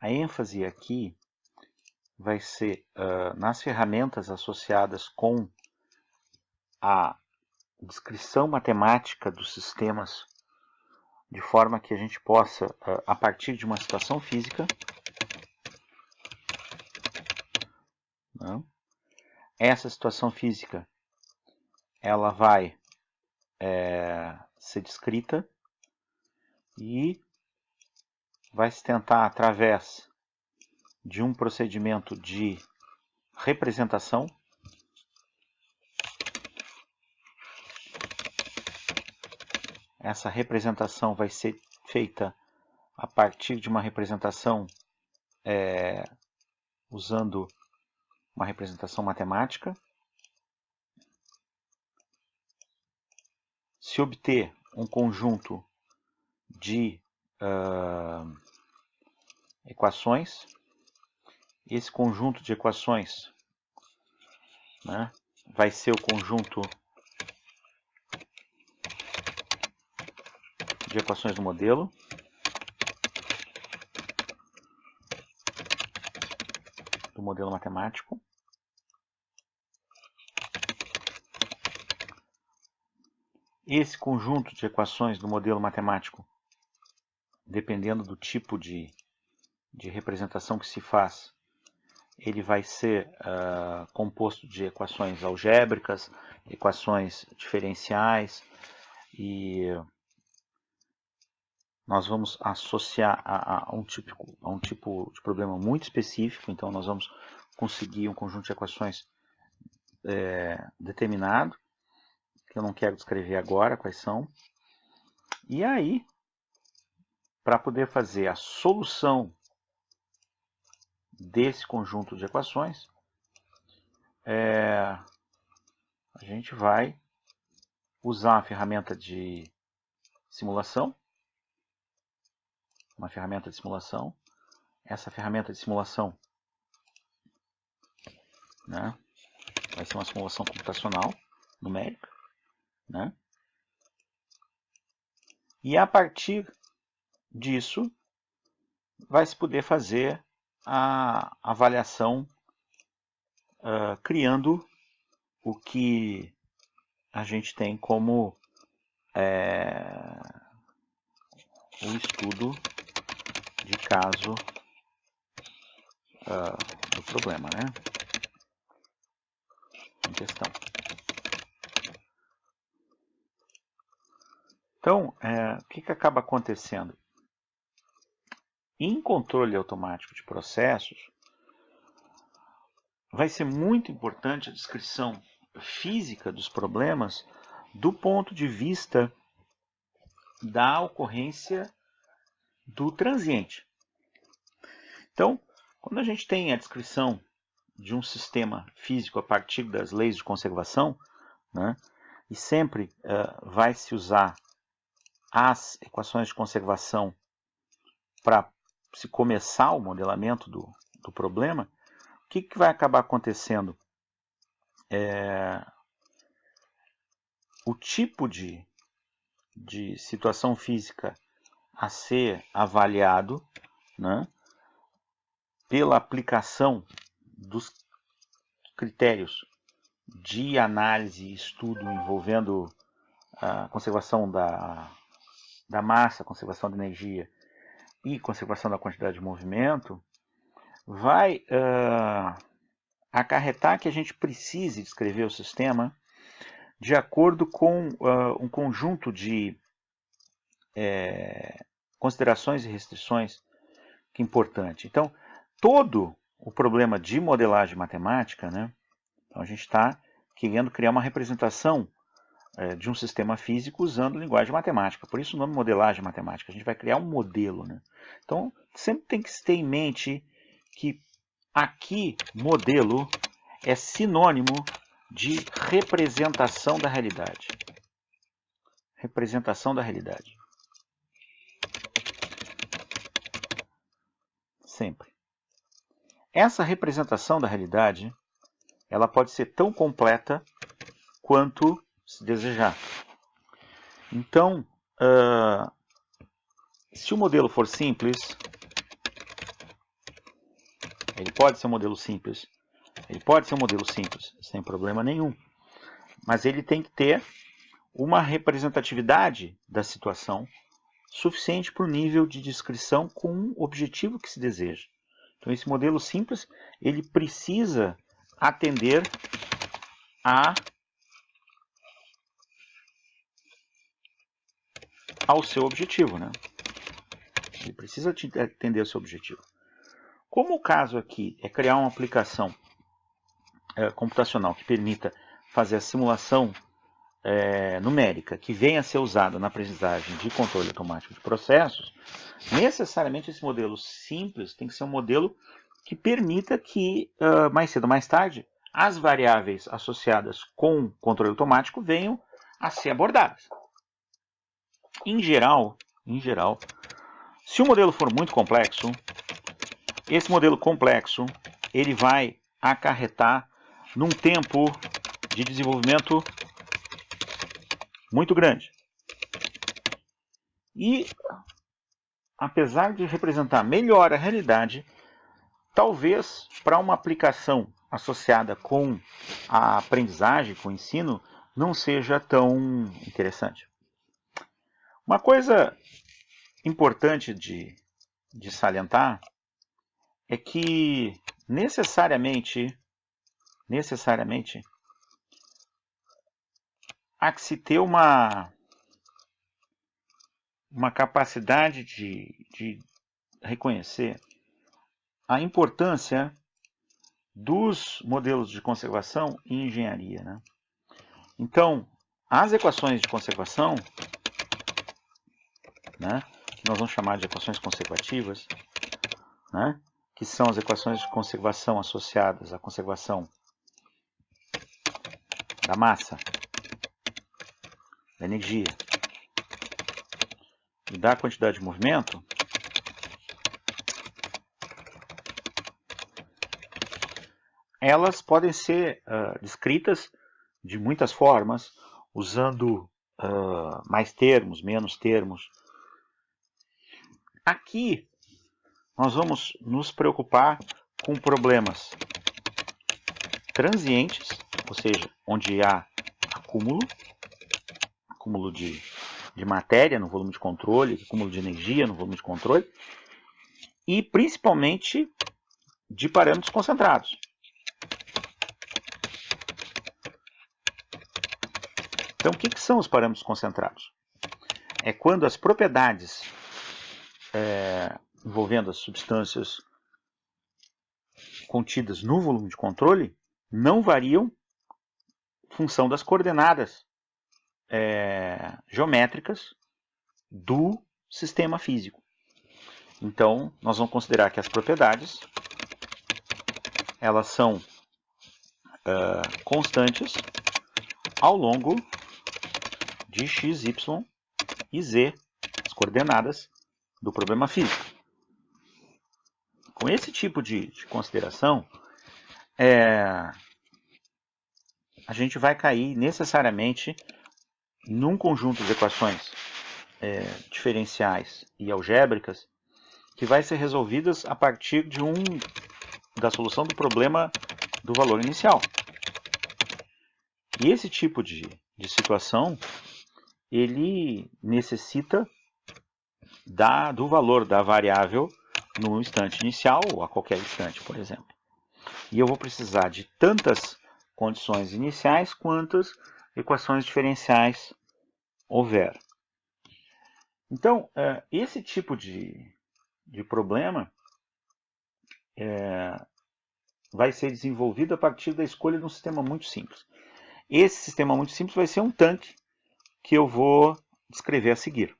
A ênfase aqui vai ser nas ferramentas associadas com a descrição matemática dos sistemas, de forma que a gente possa, a partir de uma situação física, essa situação física ela vai ser descrita e vai se tentar, através de um procedimento de representação, essa representação vai ser feita a partir de uma representação usando uma representação matemática. Se obter um conjunto de equações, esse conjunto de equações, vai ser o conjunto de equações do modelo. Do modelo matemático. Esse conjunto de equações do modelo matemático, dependendo do tipo de representação que se faz, ele vai ser composto de equações algébricas, equações diferenciais, e nós vamos associar a um tipo de problema muito específico. Então nós vamos conseguir um conjunto de equações determinado, que eu não quero descrever agora quais são. E aí, para poder fazer a solução desse conjunto de equações, a gente vai usar a ferramenta de simulação. Uma ferramenta de simulação. Essa ferramenta de simulação vai ser uma simulação computacional, numérica. E a partir disso, vai se poder fazer a avaliação criando o que a gente tem como o estudo de caso do problema, em questão. Então, o que acaba acontecendo? Em controle automático de processos, vai ser muito importante a descrição física dos problemas do ponto de vista da ocorrência do transiente. Então, quando a gente tem a descrição de um sistema físico a partir das leis de conservação, e sempre vai se usar as equações de conservação para se começar o modelamento do problema, o que vai acabar acontecendo? O tipo de situação física a ser avaliado pela aplicação dos critérios de análise e estudo envolvendo a conservação da massa, conservação da energia e conservação da quantidade de movimento, vai acarretar que a gente precise descrever o sistema de acordo com um conjunto de considerações e restrições que é importante. Então, todo o problema de modelagem matemática, então a gente está querendo criar uma representação de um sistema físico usando linguagem matemática. Por isso o nome modelagem matemática. A gente vai criar um modelo. Então, sempre tem que ter em mente que aqui, modelo é sinônimo de representação da realidade. Representação da realidade. Sempre. Essa representação da realidade, ela pode ser tão completa quanto se desejar. Então, se o modelo for simples, Ele pode ser um modelo simples. Ele pode ser um modelo simples, sem problema nenhum. Mas ele tem que ter uma representatividade da situação suficiente para o nível de descrição com o objetivo que se deseja. Então, esse modelo simples, ele precisa atender ao seu objetivo, né? Ele precisa atender ao seu objetivo. Como o caso aqui é criar uma aplicação computacional que permita fazer a simulação numérica que venha a ser usada na aprendizagem de controle automático de processos, necessariamente esse modelo simples tem que ser um modelo que permita que, mais cedo ou mais tarde, as variáveis associadas com controle automático venham a ser abordadas. Em geral, se o modelo for muito complexo, esse modelo complexo ele vai acarretar num tempo de desenvolvimento muito grande. E, apesar de representar melhor a realidade, talvez para uma aplicação associada com a aprendizagem, com o ensino, não seja tão interessante. Uma coisa importante de salientar é que necessariamente há que se ter uma capacidade de reconhecer a importância dos modelos de conservação em engenharia, né? Então, as equações de conservação, né, que nós vamos chamar de equações conservativas, né, que são as equações de conservação associadas à conservação da massa, da energia e da quantidade de movimento, elas podem ser descritas de muitas formas, usando mais termos, menos termos. Aqui, nós vamos nos preocupar com problemas transientes, ou seja, onde há acúmulo de matéria no volume de controle, acúmulo de energia no volume de controle, e principalmente de parâmetros concentrados. Então, o que são os parâmetros concentrados? É quando as propriedades envolvendo as substâncias contidas no volume de controle não variam em função das coordenadas geométricas do sistema físico. Então, nós vamos considerar que as propriedades elas são constantes ao longo de x, y e z, as coordenadas do problema físico. Com esse tipo de consideração, a gente vai cair necessariamente num conjunto de equações diferenciais e algébricas que vai ser resolvidas a partir da solução do problema do valor inicial. E esse tipo de situação, ele necessita do valor da variável no instante inicial ou a qualquer instante, por exemplo. E eu vou precisar de tantas condições iniciais quantas equações diferenciais houver. Então, esse tipo de problema vai ser desenvolvido a partir da escolha de um sistema muito simples. Esse sistema muito simples vai ser um tanque que eu vou descrever a seguir.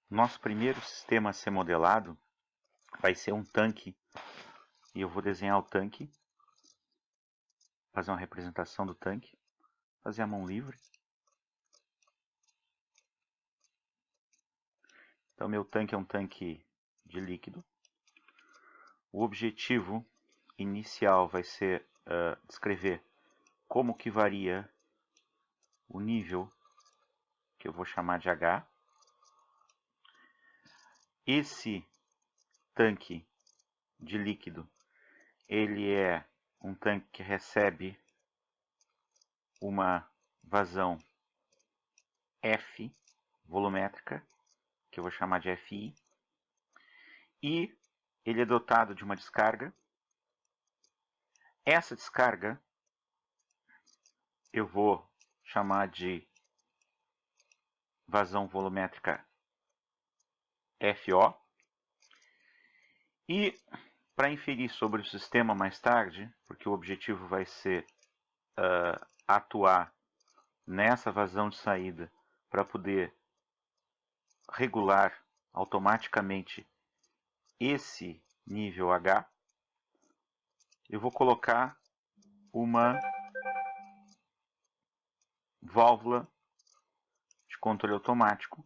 Nosso primeiro sistema a ser modelado vai ser um tanque, e eu vou desenhar o tanque, fazer uma representação do tanque, fazer a mão livre. Então, meu tanque é um tanque de líquido. O objetivo inicial vai ser descrever como que varia o nível, que eu vou chamar de H. Esse tanque de líquido, ele é um tanque que recebe uma vazão F volumétrica, que eu vou chamar de FI, e ele é dotado de uma descarga. Essa descarga eu vou chamar de vazão volumétrica FO. E para inferir sobre o sistema mais tarde, porque o objetivo vai ser atuar nessa vazão de saída para poder regular automaticamente esse nível H, eu vou colocar uma válvula de controle automático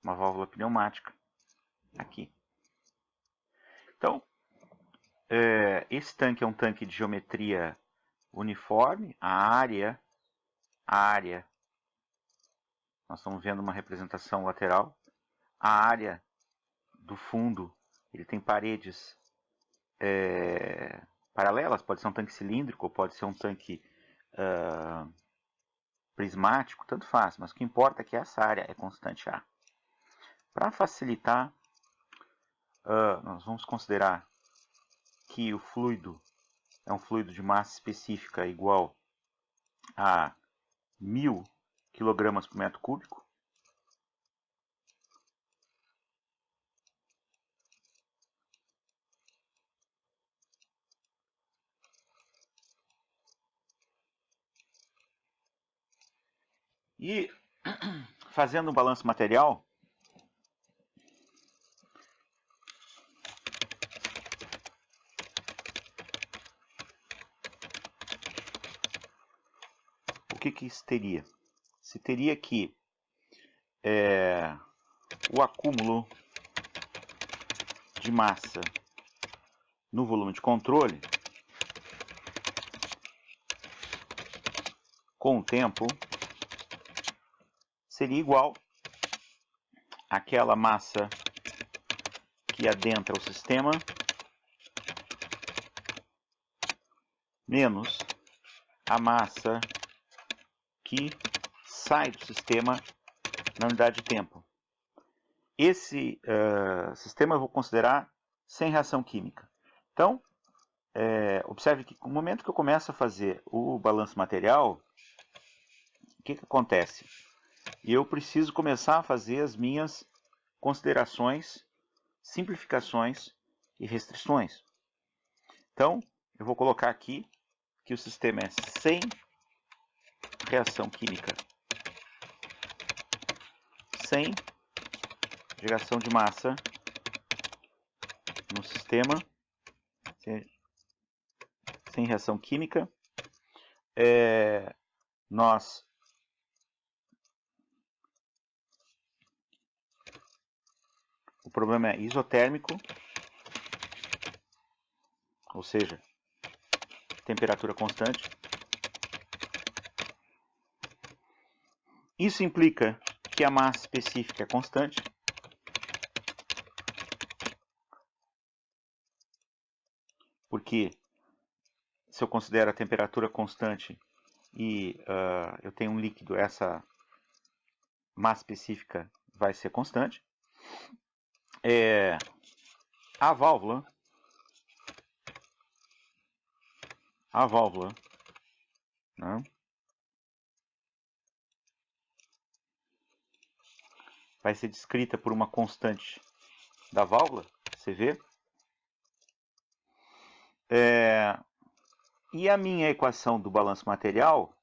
uma válvula pneumática aqui. Então, esse tanque é um tanque de geometria uniforme. A área, nós estamos vendo uma representação lateral. A área do fundo, ele tem paredes paralelas. Pode ser um tanque cilíndrico, pode ser um tanque prismático, tanto faz. Mas o que importa é que essa área é constante A. Para facilitar, nós vamos considerar que o fluido é um fluido de massa específica igual a 1000 kg por metro cúbico. E fazendo um balanço material, o que isso teria? Se teria que o acúmulo de massa no volume de controle, com o tempo, seria igual àquela massa que adentra o sistema menos a massa que sai do sistema na unidade de tempo. Esse sistema eu vou considerar sem reação química. Então, observe que no momento que eu começo a fazer o balanço material, o que acontece? Eu preciso começar a fazer as minhas considerações, simplificações e restrições. Então, eu vou colocar aqui que o sistema é sem reação química, sem geração de massa no sistema, sem reação química. O problema é isotérmico, ou seja, temperatura constante. Isso implica que a massa específica é constante. Porque se eu considero a temperatura constante e eu tenho um líquido, essa massa específica vai ser constante. A válvula né, vai ser descrita por uma constante da válvula, CV. E a minha equação do balanço material,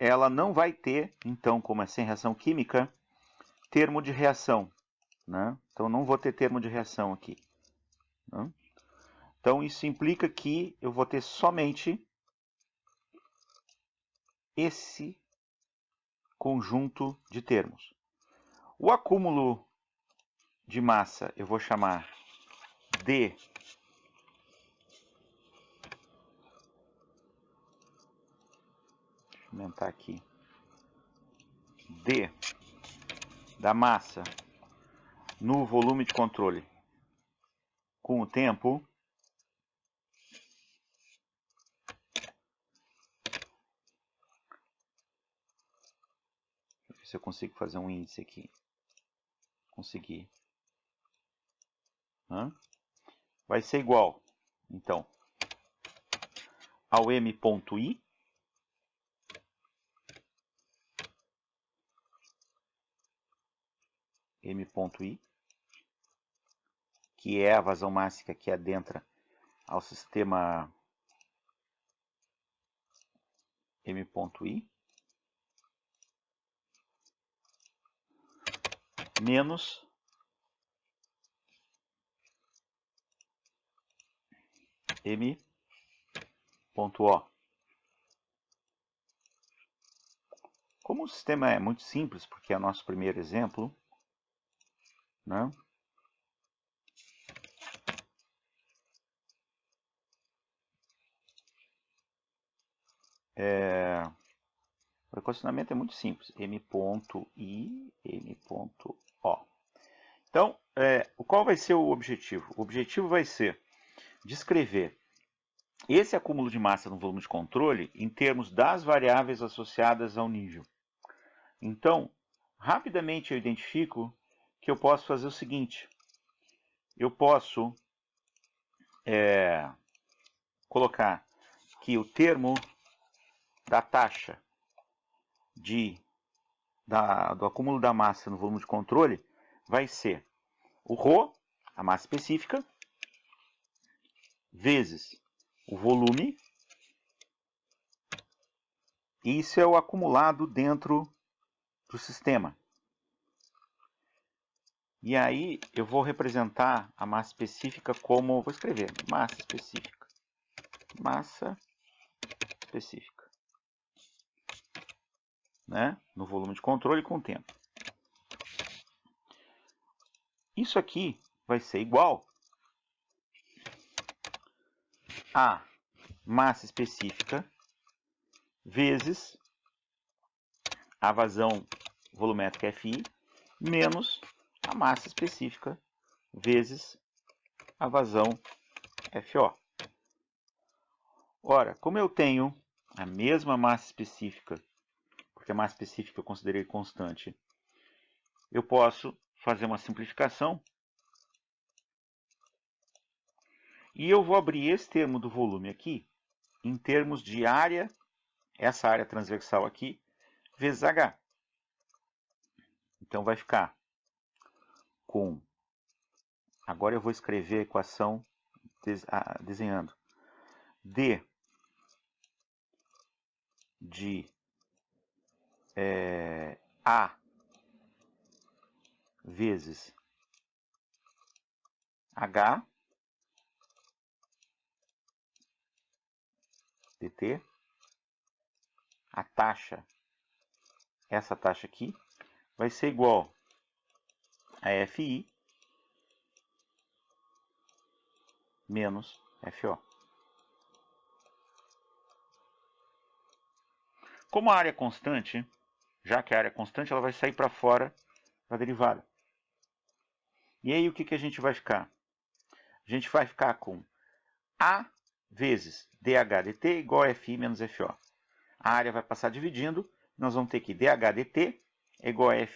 ela não vai ter, então, como é sem reação química, termo de reação. Né? Então, não vou ter termo de reação aqui. Né? Então, isso implica que eu vou ter somente esse conjunto de termos. O acúmulo de massa eu vou chamar de deixa eu aumentar aqui, da massa no volume de controle com o tempo, deixa eu ver se eu consigo fazer um índice aqui. Consegui. Vai ser igual, então, ao m.i que é a vazão máxima que adentra ao sistema m.i, menos m.o. Como o sistema é muito simples, porque é o nosso primeiro exemplo, né? O equacionamento é muito simples, m.i, m.o. Então, qual vai ser o objetivo? O objetivo vai ser descrever esse acúmulo de massa no volume de controle em termos das variáveis associadas ao nível. Então, rapidamente eu identifico que eu posso fazer o seguinte. Eu posso colocar que o termo da taxa do acúmulo da massa no volume de controle vai ser o ρ, a massa específica, vezes o volume, e isso é o acumulado dentro do sistema. E aí eu vou representar a massa específica como, vou escrever, massa específica, né? No volume de controle com o tempo. Isso aqui vai ser igual a massa específica vezes a vazão volumétrica Fi menos a massa específica vezes a vazão FO. Ora, como eu tenho a mesma massa específica, porque a massa específica eu considerei constante, eu posso fazer uma simplificação e eu vou abrir esse termo do volume aqui em termos de área, essa área transversal aqui, vezes H. Então vai ficar com... Agora eu vou escrever a equação desenhando. D de A vezes H dt, a taxa, essa taxa aqui, vai ser igual a Fi menos FO. Como a área é constante, já que a área é constante, ela vai sair para fora da derivada. E aí o que a gente vai ficar? A gente vai ficar com A vezes dH dt igual a Fi menos FO. A área vai passar dividindo, nós vamos ter que dH dt é igual a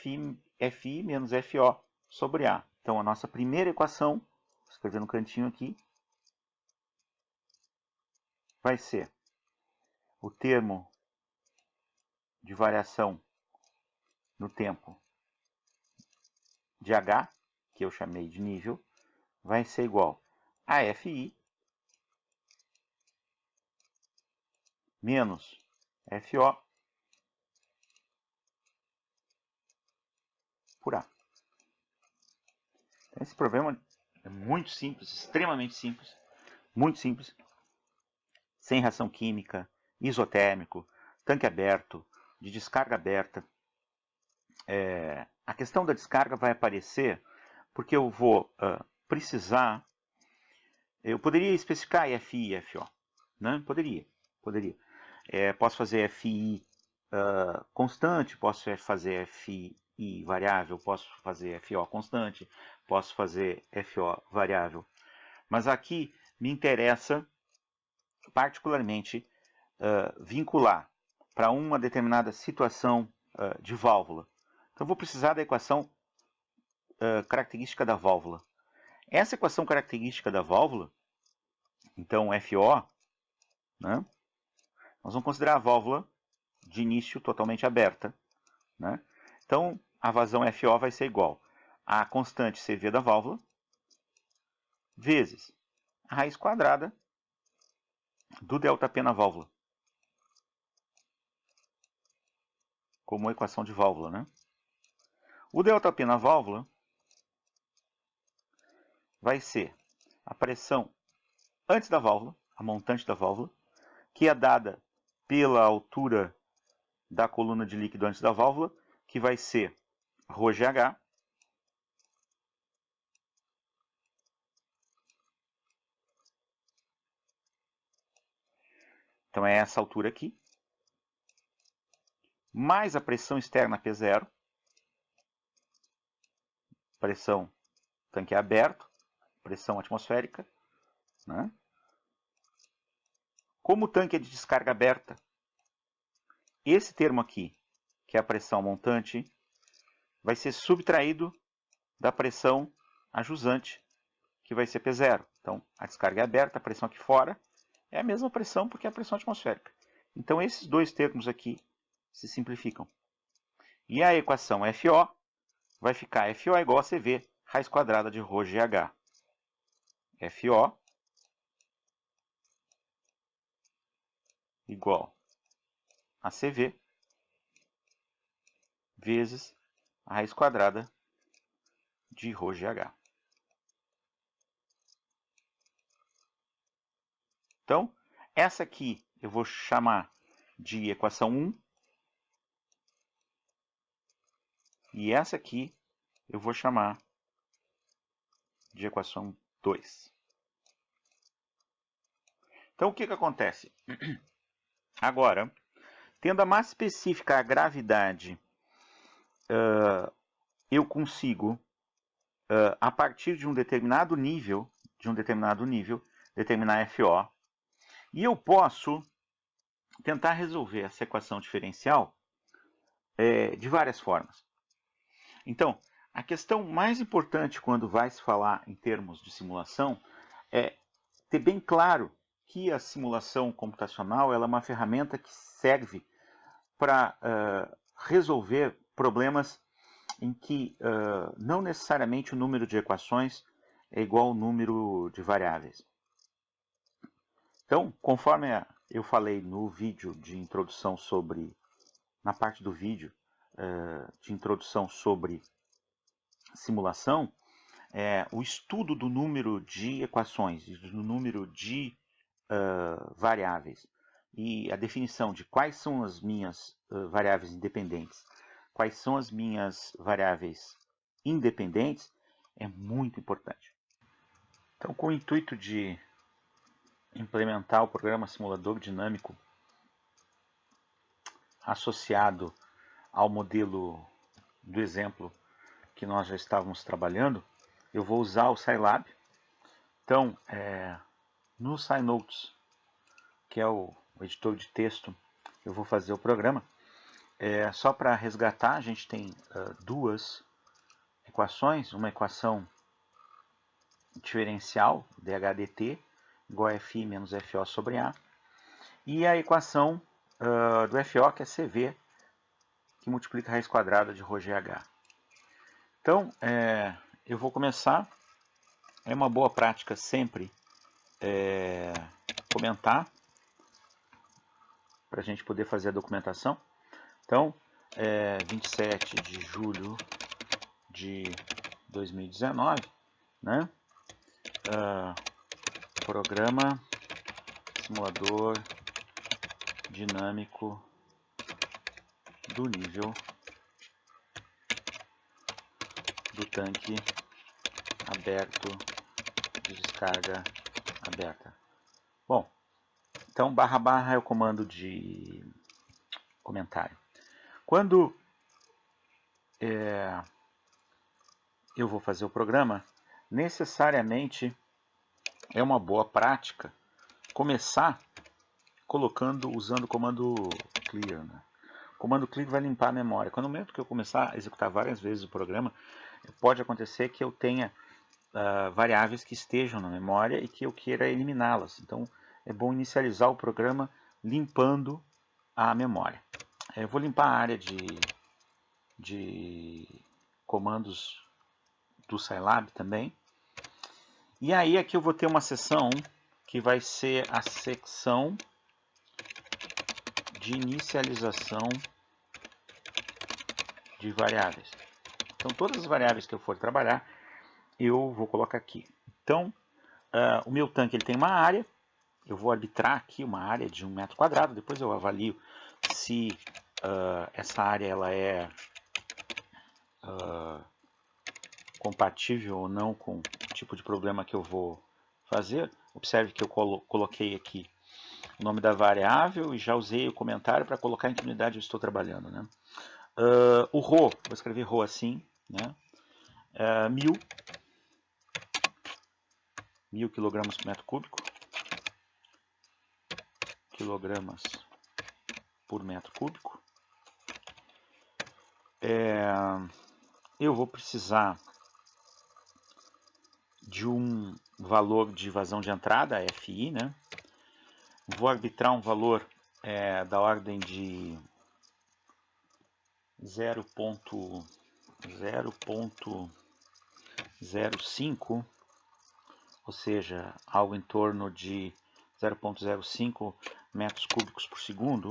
Fi menos FO sobre A. Então a nossa primeira equação, vou escrever no cantinho aqui, vai ser o termo de variação no tempo de H, que eu chamei de nível, vai ser igual a Fi menos FO por A. Então, esse problema é muito simples, extremamente simples, muito simples, sem reação química, isotérmico, tanque aberto, de descarga aberta. A questão da descarga vai aparecer porque eu vou precisar... Eu poderia especificar FI e FO, né? Poderia. Posso fazer FI constante, posso fazer FI FI variável, posso fazer FO constante, posso fazer FO variável. Mas aqui me interessa particularmente vincular para uma determinada situação de válvula. Então, eu vou precisar da equação característica da válvula. Essa equação característica da válvula, então FO, né, nós vamos considerar a válvula de início totalmente aberta. Né? Então, a vazão FO vai ser igual a constante CV da válvula vezes a raiz quadrada do ΔP na válvula, como equação de válvula. Né? O ΔP na válvula vai ser a pressão antes da válvula, a montante da válvula, que é dada pela altura da coluna de líquido antes da válvula, que vai ser ρGH, então é essa altura aqui, mais a pressão externa P0, pressão tanque aberto, pressão atmosférica. Né? Como o tanque é de descarga aberta, esse termo aqui, que é a pressão montante, vai ser subtraído da pressão ajusante, que vai ser P0. Então, a descarga é aberta, a pressão aqui fora é a mesma pressão porque é a pressão atmosférica. Então, esses dois termos aqui se simplificam. E a equação FO vai ficar FO é igual a CV, raiz quadrada de ρGH. FO igual a CV vezes a raiz quadrada de ρGH. Então, essa aqui eu vou chamar de equação 1. E essa aqui eu vou chamar de equação 2. Então, o que acontece? Agora, tendo a massa específica a gravidade, eu consigo, a partir de um determinado nível, determinar FO. E eu posso tentar resolver essa equação diferencial de várias formas. Então, a questão mais importante quando vai se falar em termos de simulação é ter bem claro que a simulação computacional ela é uma ferramenta que serve para resolver problemas em que não necessariamente o número de equações é igual ao número de variáveis. Então, conforme eu falei no vídeo de introdução sobre, na parte do vídeo de introdução sobre simulação, o estudo do número de equações e do número de variáveis e a definição de quais são as minhas variáveis independentes, quais são as minhas variáveis independentes, é muito importante. Então, com o intuito de implementar o programa simulador dinâmico associado ao modelo do exemplo que nós já estávamos trabalhando, eu vou usar o Scilab. Então, no SciNotes, que é o editor de texto, eu vou fazer o programa. Só para resgatar, a gente tem duas equações, uma equação diferencial, dHdt, igual a Fi menos FO sobre A, e a equação do FO, que é CV, que multiplica a raiz quadrada de ρGH. Então, eu vou começar. É uma boa prática sempre comentar, para a gente poder fazer a documentação. Então, 27 de julho de 2019, né? Programa simulador dinâmico do nível do tanque aberto de descarga aberta. Bom, então // é o comando de comentário. Quando eu vou fazer o programa, necessariamente é uma boa prática começar usando o comando clear. Né? O comando clear vai limpar a memória. Quando mesmo que eu começar a executar várias vezes o programa, pode acontecer que eu tenha variáveis que estejam na memória e que eu queira eliminá-las. Então é bom inicializar o programa limpando a memória. Eu vou limpar a área de comandos do Scilab também. E aí aqui eu vou ter uma seção que vai ser a secção de inicialização de variáveis. Então todas as variáveis que eu for trabalhar, eu vou colocar aqui. Então o meu tanque ele tem uma área, eu vou arbitrar aqui uma área de 1 metro quadrado, depois eu avalio se essa área ela é compatível ou não com o tipo de problema que eu vou fazer. Observe que eu coloquei aqui o nome da variável e já usei o comentário para colocar em que unidade eu estou trabalhando. Né? O ρ, vou escrever ρ assim, né? 1000 kg por metro cúbico, quilogramas por metro cúbico. Eu vou precisar de um valor de vazão de entrada, FI, né? Vou arbitrar um valor da ordem de 0.05, ou seja, algo em torno de 0.05 metros cúbicos por segundo.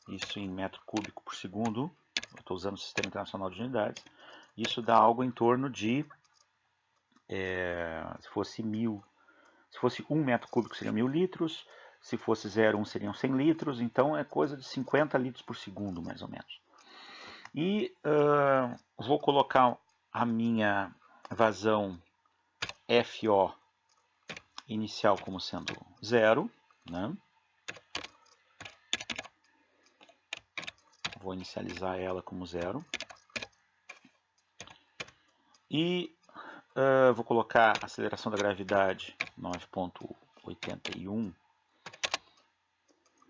Isso em metro cúbico por segundo. Eu estou usando o Sistema Internacional de Unidades. Isso dá algo em torno de, se fosse 1 metro cúbico seriam 1000 litros, se fosse 0,1 seriam 100 litros, então é coisa de 50 litros por segundo, mais ou menos. E vou colocar a minha vazão FO inicial como sendo 0, né? Vou inicializar ela como 0. E vou colocar a aceleração da gravidade 9.81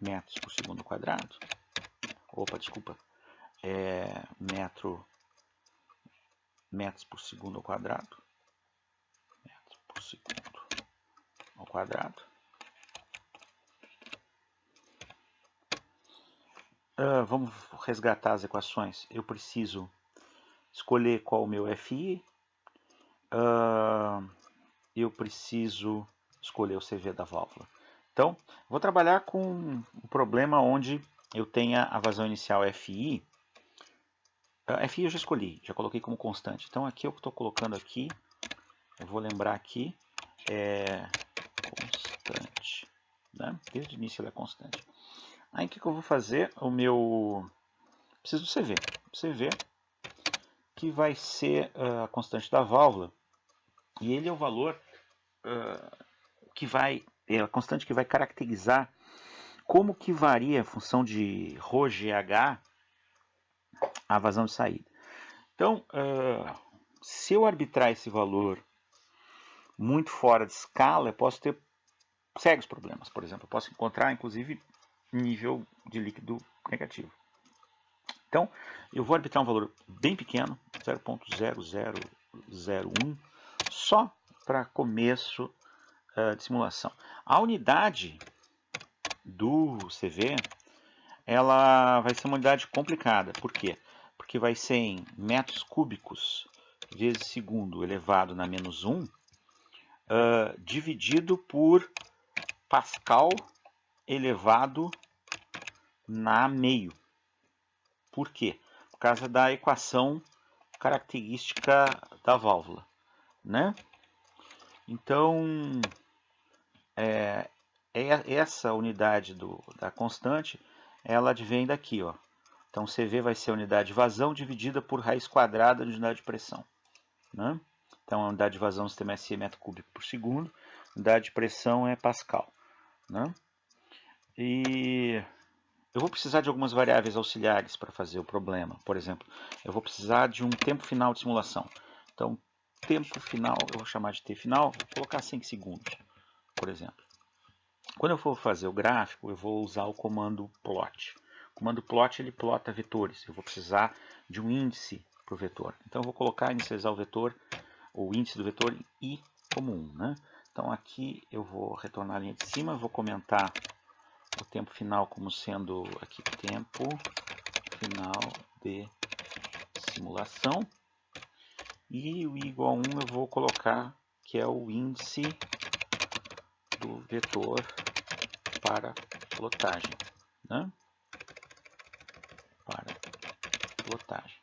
metros por segundo quadrado. Opa, desculpa. Metros por segundo ao quadrado. Metros por segundo ao quadrado. Vamos resgatar as equações. Eu preciso escolher qual o meu FI. Eu preciso escolher o CV da válvula. Então, vou trabalhar com um problema onde eu tenha a vazão inicial FI. FI eu já escolhi, já coloquei como constante. Então, aqui eu estou colocando aqui, eu vou lembrar aqui, é constante. Né? Desde o início ela é constante. Aí, o que eu vou fazer? Preciso do CV. O CV, que vai ser a constante da válvula. E ele é o valor a constante que vai caracterizar como que varia a função de ρGH a vazão de saída. Então, se eu arbitrar esse valor muito fora de escala, eu posso ter sérios problemas. Por exemplo, eu posso encontrar, inclusive, nível de líquido negativo. Então, eu vou arbitrar um valor bem pequeno, 0.0001, só para começo de simulação. A unidade do CV, ela vai ser uma unidade complicada. Por quê? Porque vai ser em metros cúbicos vezes segundo elevado na menos 1, dividido por Pascal elevado na meio. Por quê? Por causa da equação característica da válvula, né? Então, essa unidade da constante, ela advém daqui, ó. Então, CV vai ser a unidade de vazão dividida por raiz quadrada de unidade de pressão, né? Então, a unidade de vazão do sistema SI é metro cúbico por segundo, a unidade de pressão é Pascal, né? E eu vou precisar de algumas variáveis auxiliares para fazer o problema. Por exemplo, eu vou precisar de um tempo final de simulação. Então, tempo final, eu vou chamar de t final, vou colocar 5 segundos, por exemplo. Quando eu for fazer o gráfico, eu vou usar o comando plot. O comando plot, ele plota vetores. Eu vou precisar de um índice para o vetor. Então, eu vou colocar, inicializar o vetor, o índice do vetor em i como 1. Né? Então, aqui eu vou retornar a linha de cima, vou comentar o tempo final como sendo aqui tempo final de simulação. E o i igual a 1 eu vou colocar que é o índice do vetor para plotagem, né? Para plotagem.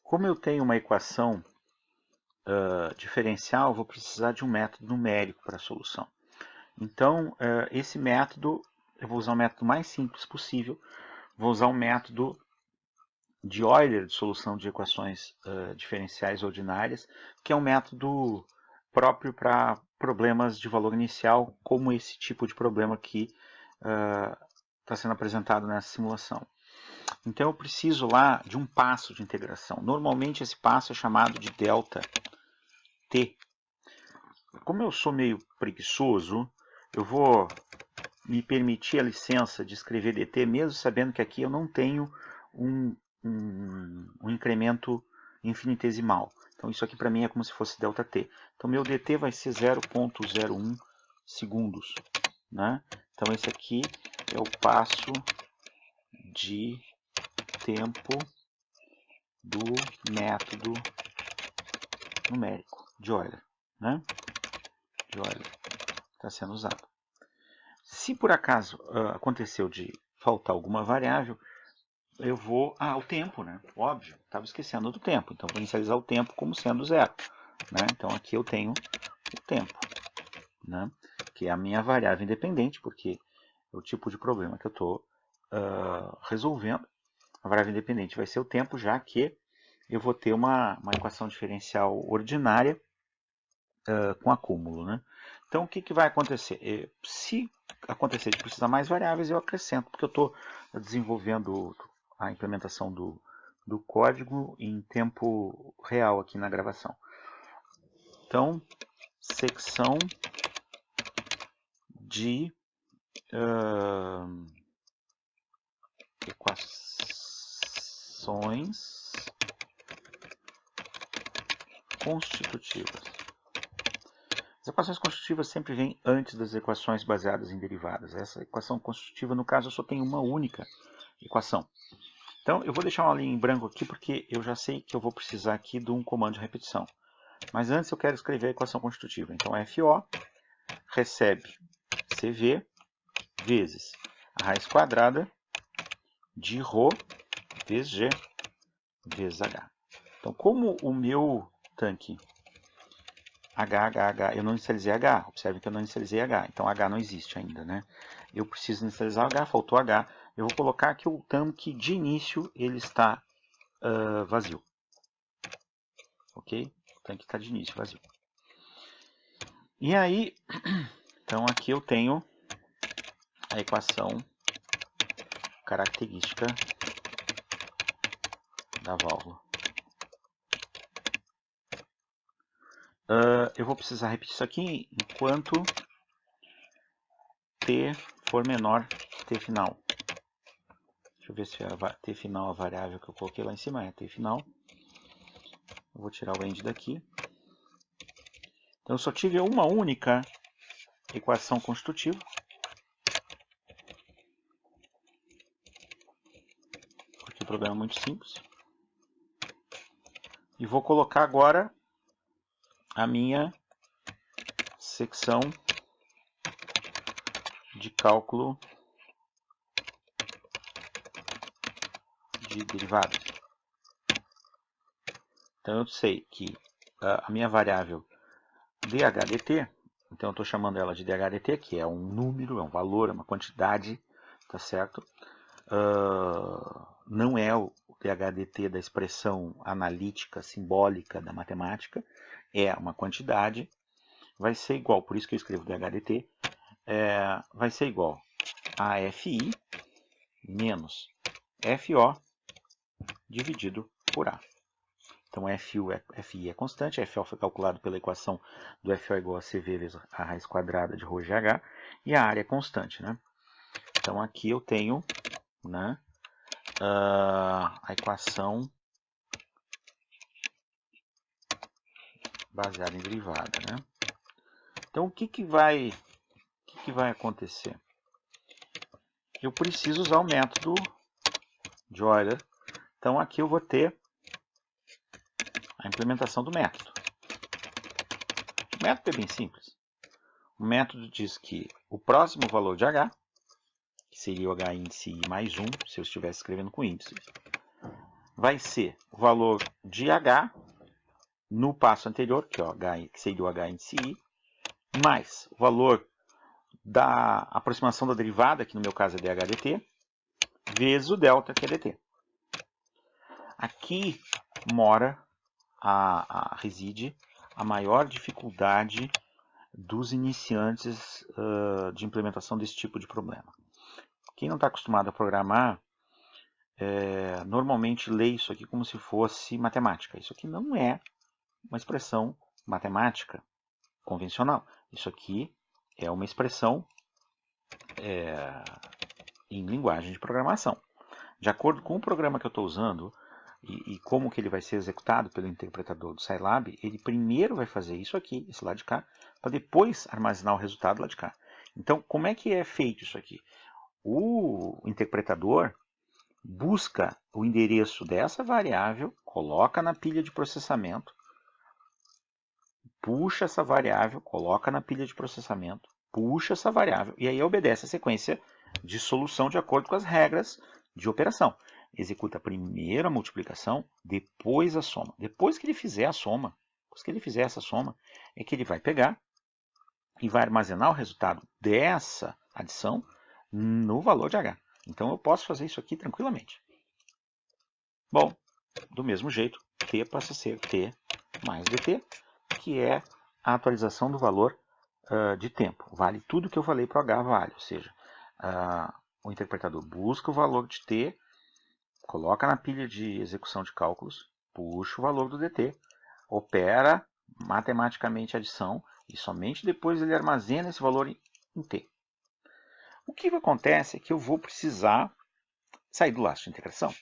Como eu tenho uma equação diferencial, eu vou precisar de um método numérico para a solução. Então, esse método, eu vou usar o método mais simples possível. Vou usar um método de Euler de solução de equações diferenciais ordinárias, que é um método próprio para problemas de valor inicial, como esse tipo de problema que está sendo apresentado nessa simulação. Então eu preciso lá de um passo de integração. Normalmente esse passo é chamado de delta t. Como eu sou meio preguiçoso, eu vou me permitir a licença de escrever dt, mesmo sabendo que aqui eu não tenho um incremento infinitesimal. Então isso aqui para mim é como se fosse ΔT. Então meu dt vai ser 0,01 segundos. Né? Então esse aqui é o passo de tempo do método numérico de Euler. Né? De Euler está sendo usado. Se por acaso aconteceu de faltar alguma variável, eu vou... o tempo, né? Óbvio, estava esquecendo do tempo. Então, vou inicializar o tempo como sendo 0. Né? Então, aqui eu tenho o tempo, né? Que é a minha variável independente, porque é o tipo de problema que eu estou resolvendo. A variável independente vai ser o tempo, já que eu vou ter uma equação diferencial ordinária com acúmulo. Né? Então, o que vai acontecer? Se acontecer de precisar mais variáveis, eu acrescento, porque eu estou desenvolvendo a implementação do código em tempo real aqui na gravação. Então, secção de equações constitutivas. As equações constitutivas sempre vêm antes das equações baseadas em derivadas. Essa equação constitutiva, no caso, eu só tenho uma única equação. Então, eu vou deixar uma linha em branco aqui, porque eu já sei que eu vou precisar aqui de um comando de repetição. Mas antes eu quero escrever a equação constitutiva. Então, FO recebe CV vezes a raiz quadrada de ρ vezes G vezes H. Então, como o meu tanque H, eu não inicializei H, observe que eu não inicializei H, então H não existe ainda, né? Eu preciso inicializar H, faltou H, eu vou colocar que o tanque de início ele está vazio. Ok? O tanque está de início vazio. E aí, então aqui eu tenho a equação característica da válvula. Eu vou precisar repetir isso aqui enquanto t for menor que t final. Deixa eu ver se t final, a variável que eu coloquei lá em cima é t final. Eu vou tirar o end daqui. Então eu só tive uma única equação constitutiva. Porque o problema é muito simples. E vou colocar agora a minha secção de cálculo de derivadas. Então eu sei que a minha variável dHdt então eu estou chamando ela de DHDT, que é um número, é um valor, é uma quantidade, tá certo? Não é o DHDT da expressão analítica, simbólica da matemática, é uma quantidade, vai ser igual, por isso que eu escrevo DHDT, vai ser igual a FI menos FO dividido por A. Então, FI é constante, FO foi calculado pela equação do FO igual a CV vezes a raiz quadrada de ρ de H, e a área é constante, né? Então, aqui eu tenho, né, a equação baseada em derivada, né? Então, o que vai acontecer? Eu preciso usar o método de Euler. Então, aqui eu vou ter a implementação do método. O método é bem simples. O método diz que o próximo valor de H, que seria o H índice I mais 1, se eu estivesse escrevendo com índices, vai ser o valor de H no passo anterior, que seria o H índice I, mais o valor da aproximação da derivada, que no meu caso é DHDT, vezes o delta, que é dt. Aqui reside a maior dificuldade dos iniciantes de implementação desse tipo de problema. Quem não está acostumado a programar, normalmente lê isso aqui como se fosse matemática. Isso aqui não é uma expressão matemática convencional. Isso aqui é uma expressão em linguagem de programação. De acordo com o programa que eu estou usando e como que ele vai ser executado pelo interpretador do Scilab, ele primeiro vai fazer isso aqui, esse lado de cá, para depois armazenar o resultado lá de cá. Então, como é que é feito isso aqui? O interpretador busca o endereço dessa variável, coloca na pilha de processamento, puxa essa variável, coloca na pilha de processamento, puxa essa variável, e aí obedece a sequência de solução de acordo com as regras de operação. Executa primeiro a multiplicação, depois a soma. Depois que ele fizer a soma, depois que ele fizer essa soma, é que ele vai pegar e vai armazenar o resultado dessa adição no valor de H. Então eu posso fazer isso aqui tranquilamente. Bom, do mesmo jeito, T passa a ser T mais dt, que é a atualização do valor de tempo. Vale tudo que eu falei para o H, vale. Ou seja, o interpretador busca o valor de T, coloca na pilha de execução de cálculos, puxa o valor do dt, opera matematicamente a adição e somente depois ele armazena esse valor em T. O que acontece é que eu vou precisar sair do laço de integração,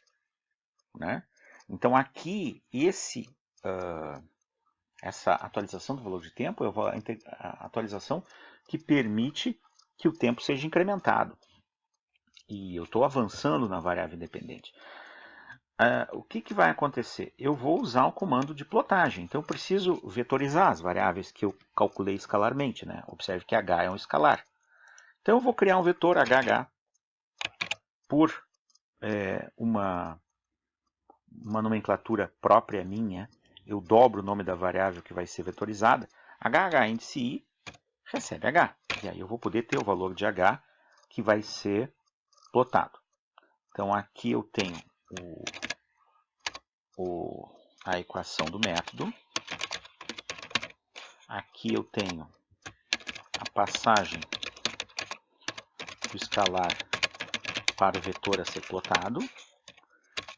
né? Então aqui, essa atualização do valor de tempo é a atualização que permite que o tempo seja incrementado. E eu estou avançando na variável independente. O que vai acontecer? Eu vou usar o comando de plotagem. Então eu preciso vetorizar as variáveis que eu calculei escalarmente, né? Observe que h é um escalar. Então eu vou criar um vetor hh por uma nomenclatura própria minha. Eu dobro o nome da variável que vai ser vetorizada. HH índice I recebe H. E aí eu vou poder ter o valor de H que vai ser plotado. Então aqui eu tenho a equação do método. Aqui eu tenho a passagem do escalar para o vetor a ser plotado.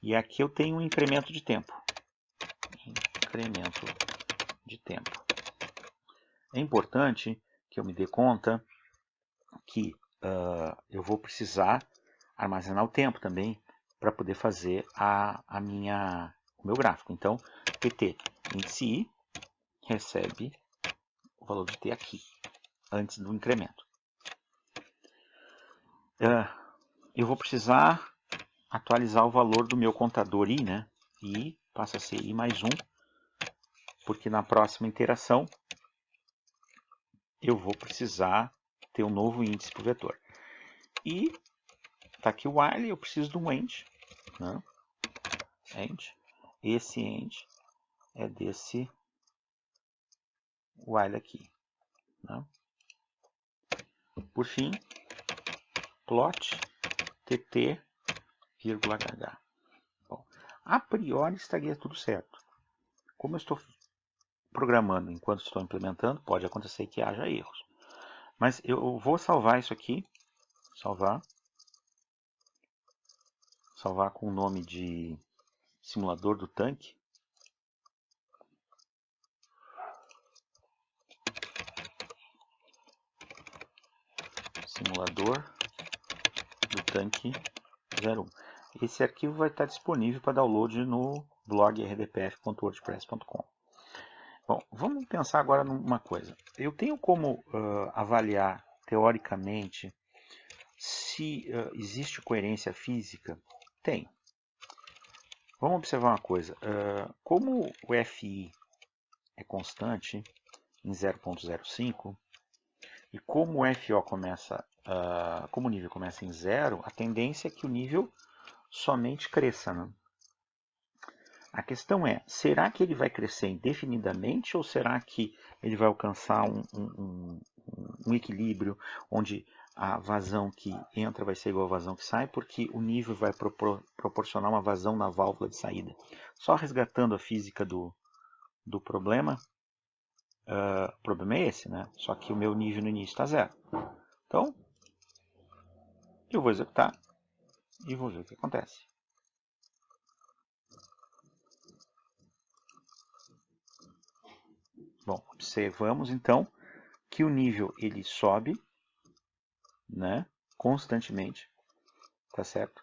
E aqui eu tenho um incremento de tempo. Incremento de tempo. É importante que eu me dê conta que eu vou precisar armazenar o tempo também para poder fazer o meu gráfico. Então, pt índice I recebe o valor de t aqui, antes do incremento. Eu vou precisar atualizar o valor do meu contador I, né? I passa a ser I mais 1, porque na próxima iteração eu vou precisar ter um novo índice para o vetor. E está aqui o while, eu preciso de um end, né? End. Esse end é desse while aqui, né? por fim, plot tt, h. Bom, a priori estaria tudo certo. Como eu estou programando enquanto estou implementando, pode acontecer que haja erros. Mas eu vou salvar isso aqui, salvar com o nome de simulador do tanque. Simulador do tanque 01. Esse arquivo vai estar disponível para download no blog rdpf.wordpress.com. Bom, vamos pensar agora numa coisa. Eu tenho como avaliar teoricamente se existe coerência física? Tem. Vamos observar uma coisa. Como o FI é constante em 0.05 e como o FO começa, como o nível começa em 0, a tendência é que o nível somente cresça, né? A questão é, será que ele vai crescer indefinidamente ou será que ele vai alcançar um equilíbrio onde a vazão que entra vai ser igual à vazão que sai, porque o nível vai proporcionar uma vazão na válvula de saída? Só resgatando a física do problema, o problema é esse, né? Só que o meu nível no início está 0. Então, eu vou executar e vou ver o que acontece. Bom, observamos então que o nível ele sobe, né, constantemente, tá certo?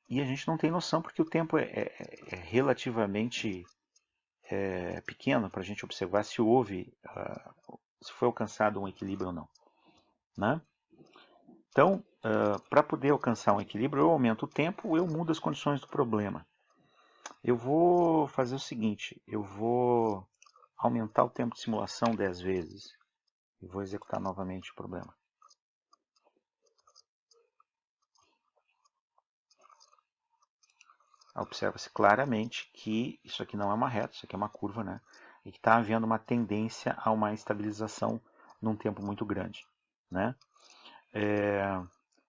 E a gente não tem noção porque o tempo é relativamente pequeno para a gente observar se houve, se foi alcançado um equilíbrio ou não, né? Então, para poder alcançar um equilíbrio, eu aumento o tempo ou eu mudo as condições do problema. Eu vou fazer o seguinte, eu vou aumentar o tempo de simulação 10 vezes e vou executar novamente o problema. Observa-se claramente que isso aqui não é uma reta, isso aqui é uma curva, né? E que está havendo uma tendência a uma estabilização num tempo muito grande, né?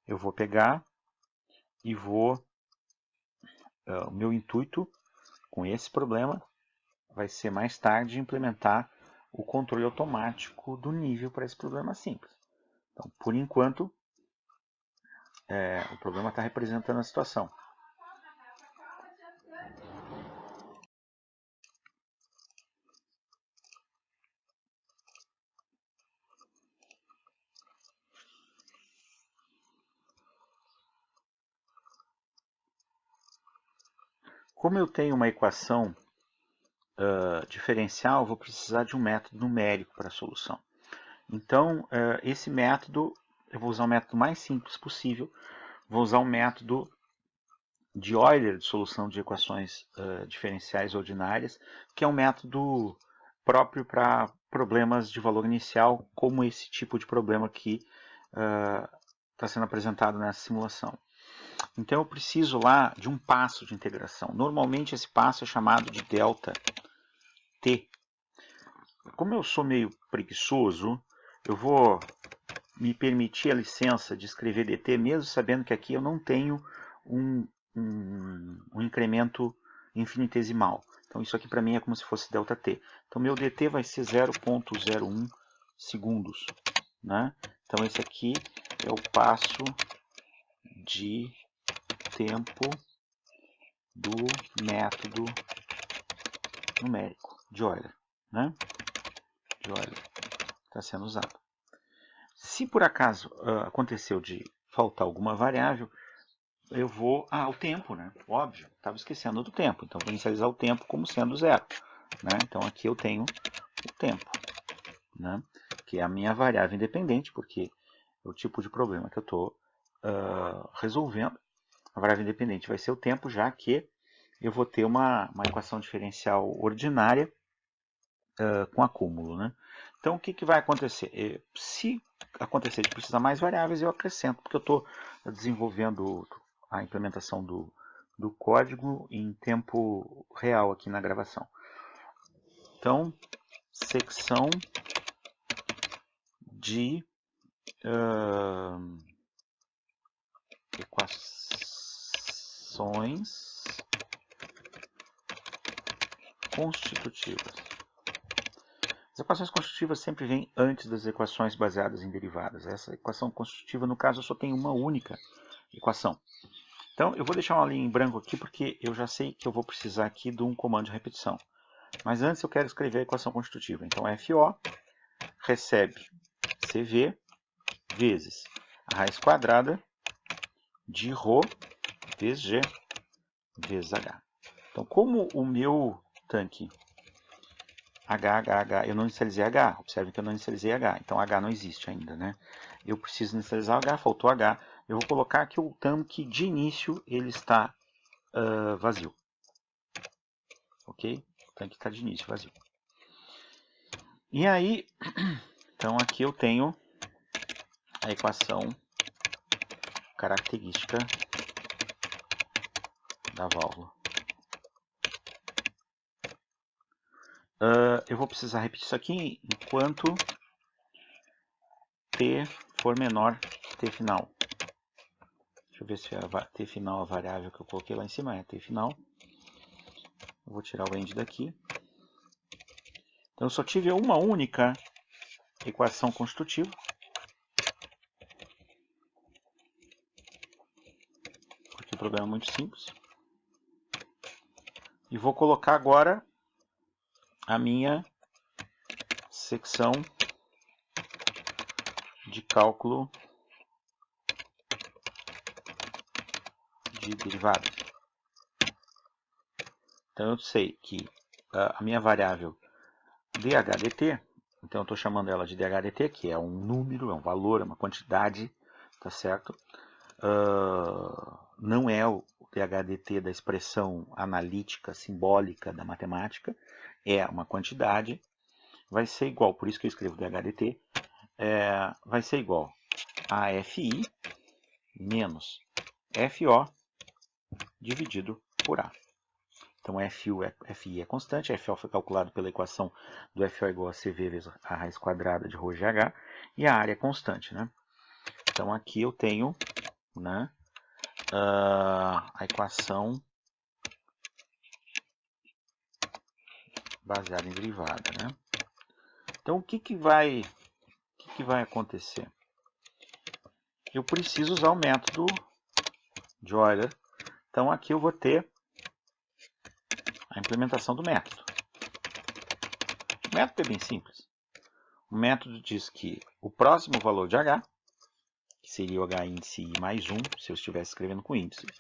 Eu vou pegar e vou... o meu intuito com esse problema vai ser mais tarde implementar o controle automático do nível para esse problema simples. Então, por enquanto, o problema está representando a situação. Como eu tenho uma equação diferencial, eu vou precisar de um método numérico para a solução. Então, esse método, eu vou usar o método mais simples possível, vou usar um método de Euler de solução de equações diferenciais ordinárias, que é um método próprio para problemas de valor inicial, como esse tipo de problema que está sendo apresentado nessa simulação. Então eu preciso lá de um passo de integração. Normalmente esse passo é chamado de delta t. Como eu sou meio preguiçoso, eu vou me permitir a licença de escrever dt, mesmo sabendo que aqui eu não tenho um incremento infinitesimal. Então isso aqui para mim é como se fosse delta t. Então meu dt vai ser 0.01 segundos, né? Então esse aqui é o passo de tempo do método numérico de Euler, né? De Euler está sendo usado. Se por acaso aconteceu de faltar alguma variável, eu vou... o tempo, né? Óbvio, estava esquecendo do tempo. Então, vou inicializar o tempo como sendo 0. Né? Então, aqui eu tenho o tempo, né? Que é a minha variável independente, porque é o tipo de problema que eu estou resolvendo. A variável independente vai ser o tempo, já que eu vou ter uma equação diferencial ordinária com acúmulo, né? Então, o que vai acontecer? Se acontecer de precisar mais variáveis, eu acrescento, porque eu estou desenvolvendo a implementação do código em tempo real aqui na gravação. Então, secção de equações constitutivas. As equações constitutivas sempre vêm antes das equações baseadas em derivadas. Essa equação constitutiva, no caso, só tem uma única equação. Então, eu vou deixar uma linha em branco aqui, porque eu já sei que eu vou precisar aqui de um comando de repetição. Mas antes eu quero escrever a equação constitutiva. Então, FO recebe CV vezes a raiz quadrada de ρ vezes G vezes H. Então, como o meu tanque H, eu não inicializei H, observe que eu não inicializei H, então H não existe ainda, né? Eu preciso inicializar H, faltou H, eu vou colocar que o tanque de início ele está vazio, ok? O tanque está de início vazio. E aí, então aqui eu tenho a equação característica da válvula. Eu vou precisar repetir isso aqui enquanto t for menor que t final. Deixa eu ver se t final a variável que eu coloquei lá em cima é t final. Eu vou tirar o end daqui. Então eu só tive uma única equação constitutiva. Porque o problema é muito simples. E vou colocar agora a minha secção de cálculo de derivadas. Então eu sei que a minha variável dHdt, então eu estou chamando ela de dHdt, que é um número, é um valor, é uma quantidade, tá certo? Não é o dHdt da expressão analítica, simbólica da matemática, é uma quantidade, vai ser igual, por isso que eu escrevo dHdt, vai ser igual a FI menos FO dividido por A. Então, FI é constante, FO foi calculado pela equação do FO igual a CV vezes a raiz quadrada de ρGH, e a área é constante, né? Então, aqui eu tenho, né, a equação baseada em derivada, né? Então, o que vai acontecer? Eu preciso usar o método de Euler. Então, aqui eu vou ter a implementação do método. O método é bem simples. O método diz que o próximo valor de H, que seria o H índice I mais 1, se eu estivesse escrevendo com índices,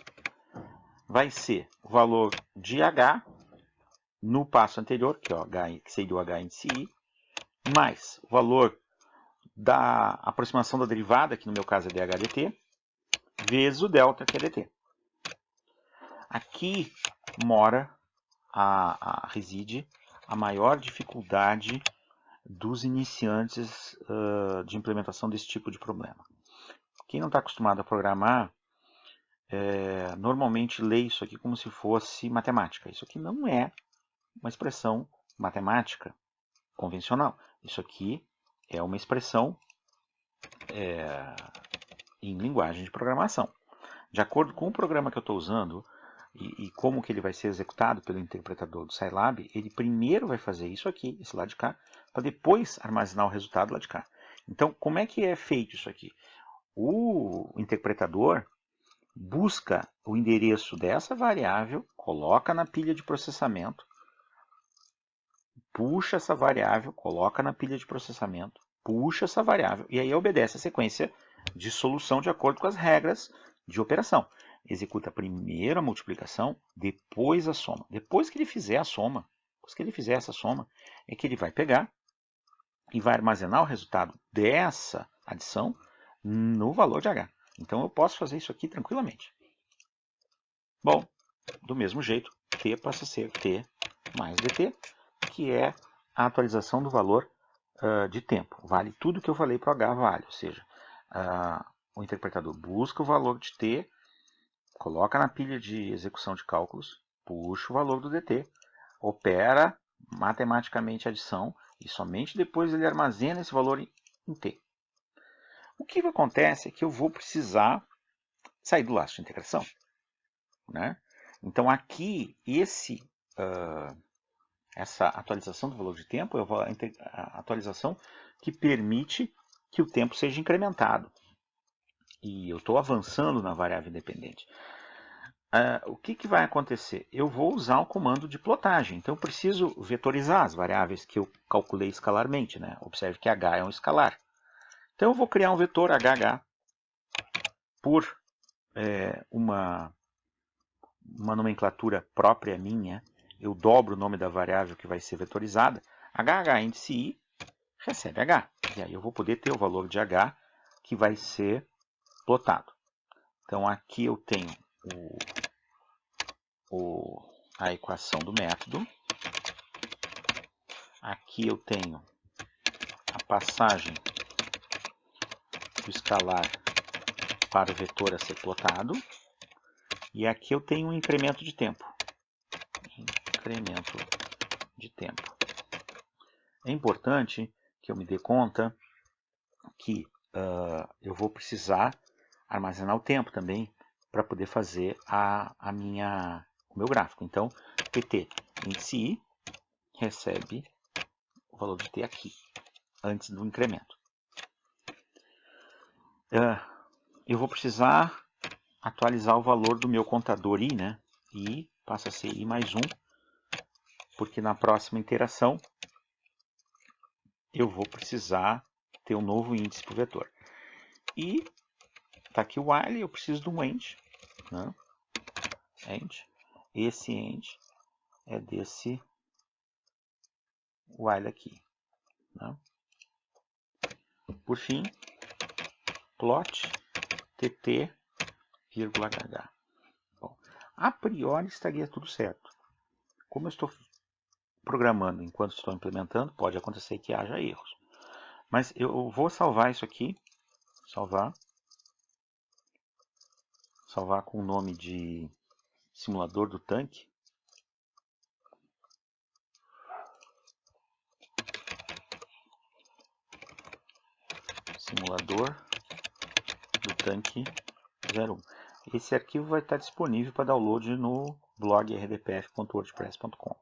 vai ser o valor de H no passo anterior, que seria o H índice I, mais o valor da aproximação da derivada, que no meu caso é dHdt, vezes o delta, que é dt. Aqui reside a maior dificuldade dos iniciantes de implementação desse tipo de problema. Quem não está acostumado a programar, normalmente lê isso aqui como se fosse matemática. Isso aqui não é uma expressão matemática convencional. Isso aqui é uma expressão em linguagem de programação. De acordo com o programa que eu estou usando e como que ele vai ser executado pelo interpretador do Scilab, ele primeiro vai fazer isso aqui, esse lado de cá, para depois armazenar o resultado lá de cá. Então, como é que é feito isso aqui? O interpretador busca o endereço dessa variável, coloca na pilha de processamento, puxa essa variável, coloca na pilha de processamento, puxa essa variável, e aí obedece a sequência de solução de acordo com as regras de operação. Executa primeiro a multiplicação, depois a soma. Depois que ele fizer a soma, depois que ele fizer essa soma, é que ele vai pegar e vai armazenar o resultado dessa adição no valor de H. Então eu posso fazer isso aqui tranquilamente. Bom, do mesmo jeito, T passa a ser T mais dt, que é a atualização do valor de tempo. Vale tudo que eu falei para o H, vale. Ou seja, o interpretador busca o valor de T, coloca na pilha de execução de cálculos, puxa o valor do dt, opera matematicamente a adição e somente depois ele armazena esse valor em T. O que acontece é que eu vou precisar sair do laço de integração, né? Então aqui, essa atualização do valor de tempo é a atualização que permite que o tempo seja incrementado. E eu estou avançando na variável independente. O que vai acontecer? Eu vou usar o comando de plotagem. Então eu preciso vetorizar as variáveis que eu calculei escalarmente, né? Observe que h é um escalar. Então eu vou criar um vetor hh por uma nomenclatura própria minha. Eu dobro o nome da variável que vai ser vetorizada. hh índice i recebe h. E aí eu vou poder ter o valor de h que vai ser plotado. Então aqui eu tenho a equação do método. Aqui eu tenho a passagem do escalar para o vetor a ser plotado. E aqui eu tenho um incremento de tempo. Incremento de tempo. É importante que eu me dê conta que eu vou precisar armazenar o tempo também para poder fazer o meu gráfico. Então, pt índice i recebe o valor de t aqui, antes do incremento. Eu vou precisar atualizar o valor do meu contador i, né? I passa a ser i mais 1, porque na próxima iteração eu vou precisar ter um novo índice para o vetor. E está aqui o while, eu preciso de um end, né? End. Esse end é desse while aqui, né? Por fim, plot tt, vírgula hh. Bom, a priori estaria tudo certo. Como eu estou programando enquanto estou implementando, pode acontecer que haja erros. Mas eu vou salvar isso aqui, salvar com o nome de simulador do tanque. Simulador do tanque 01. Esse arquivo vai estar disponível para download no blog rdpf.wordpress.com.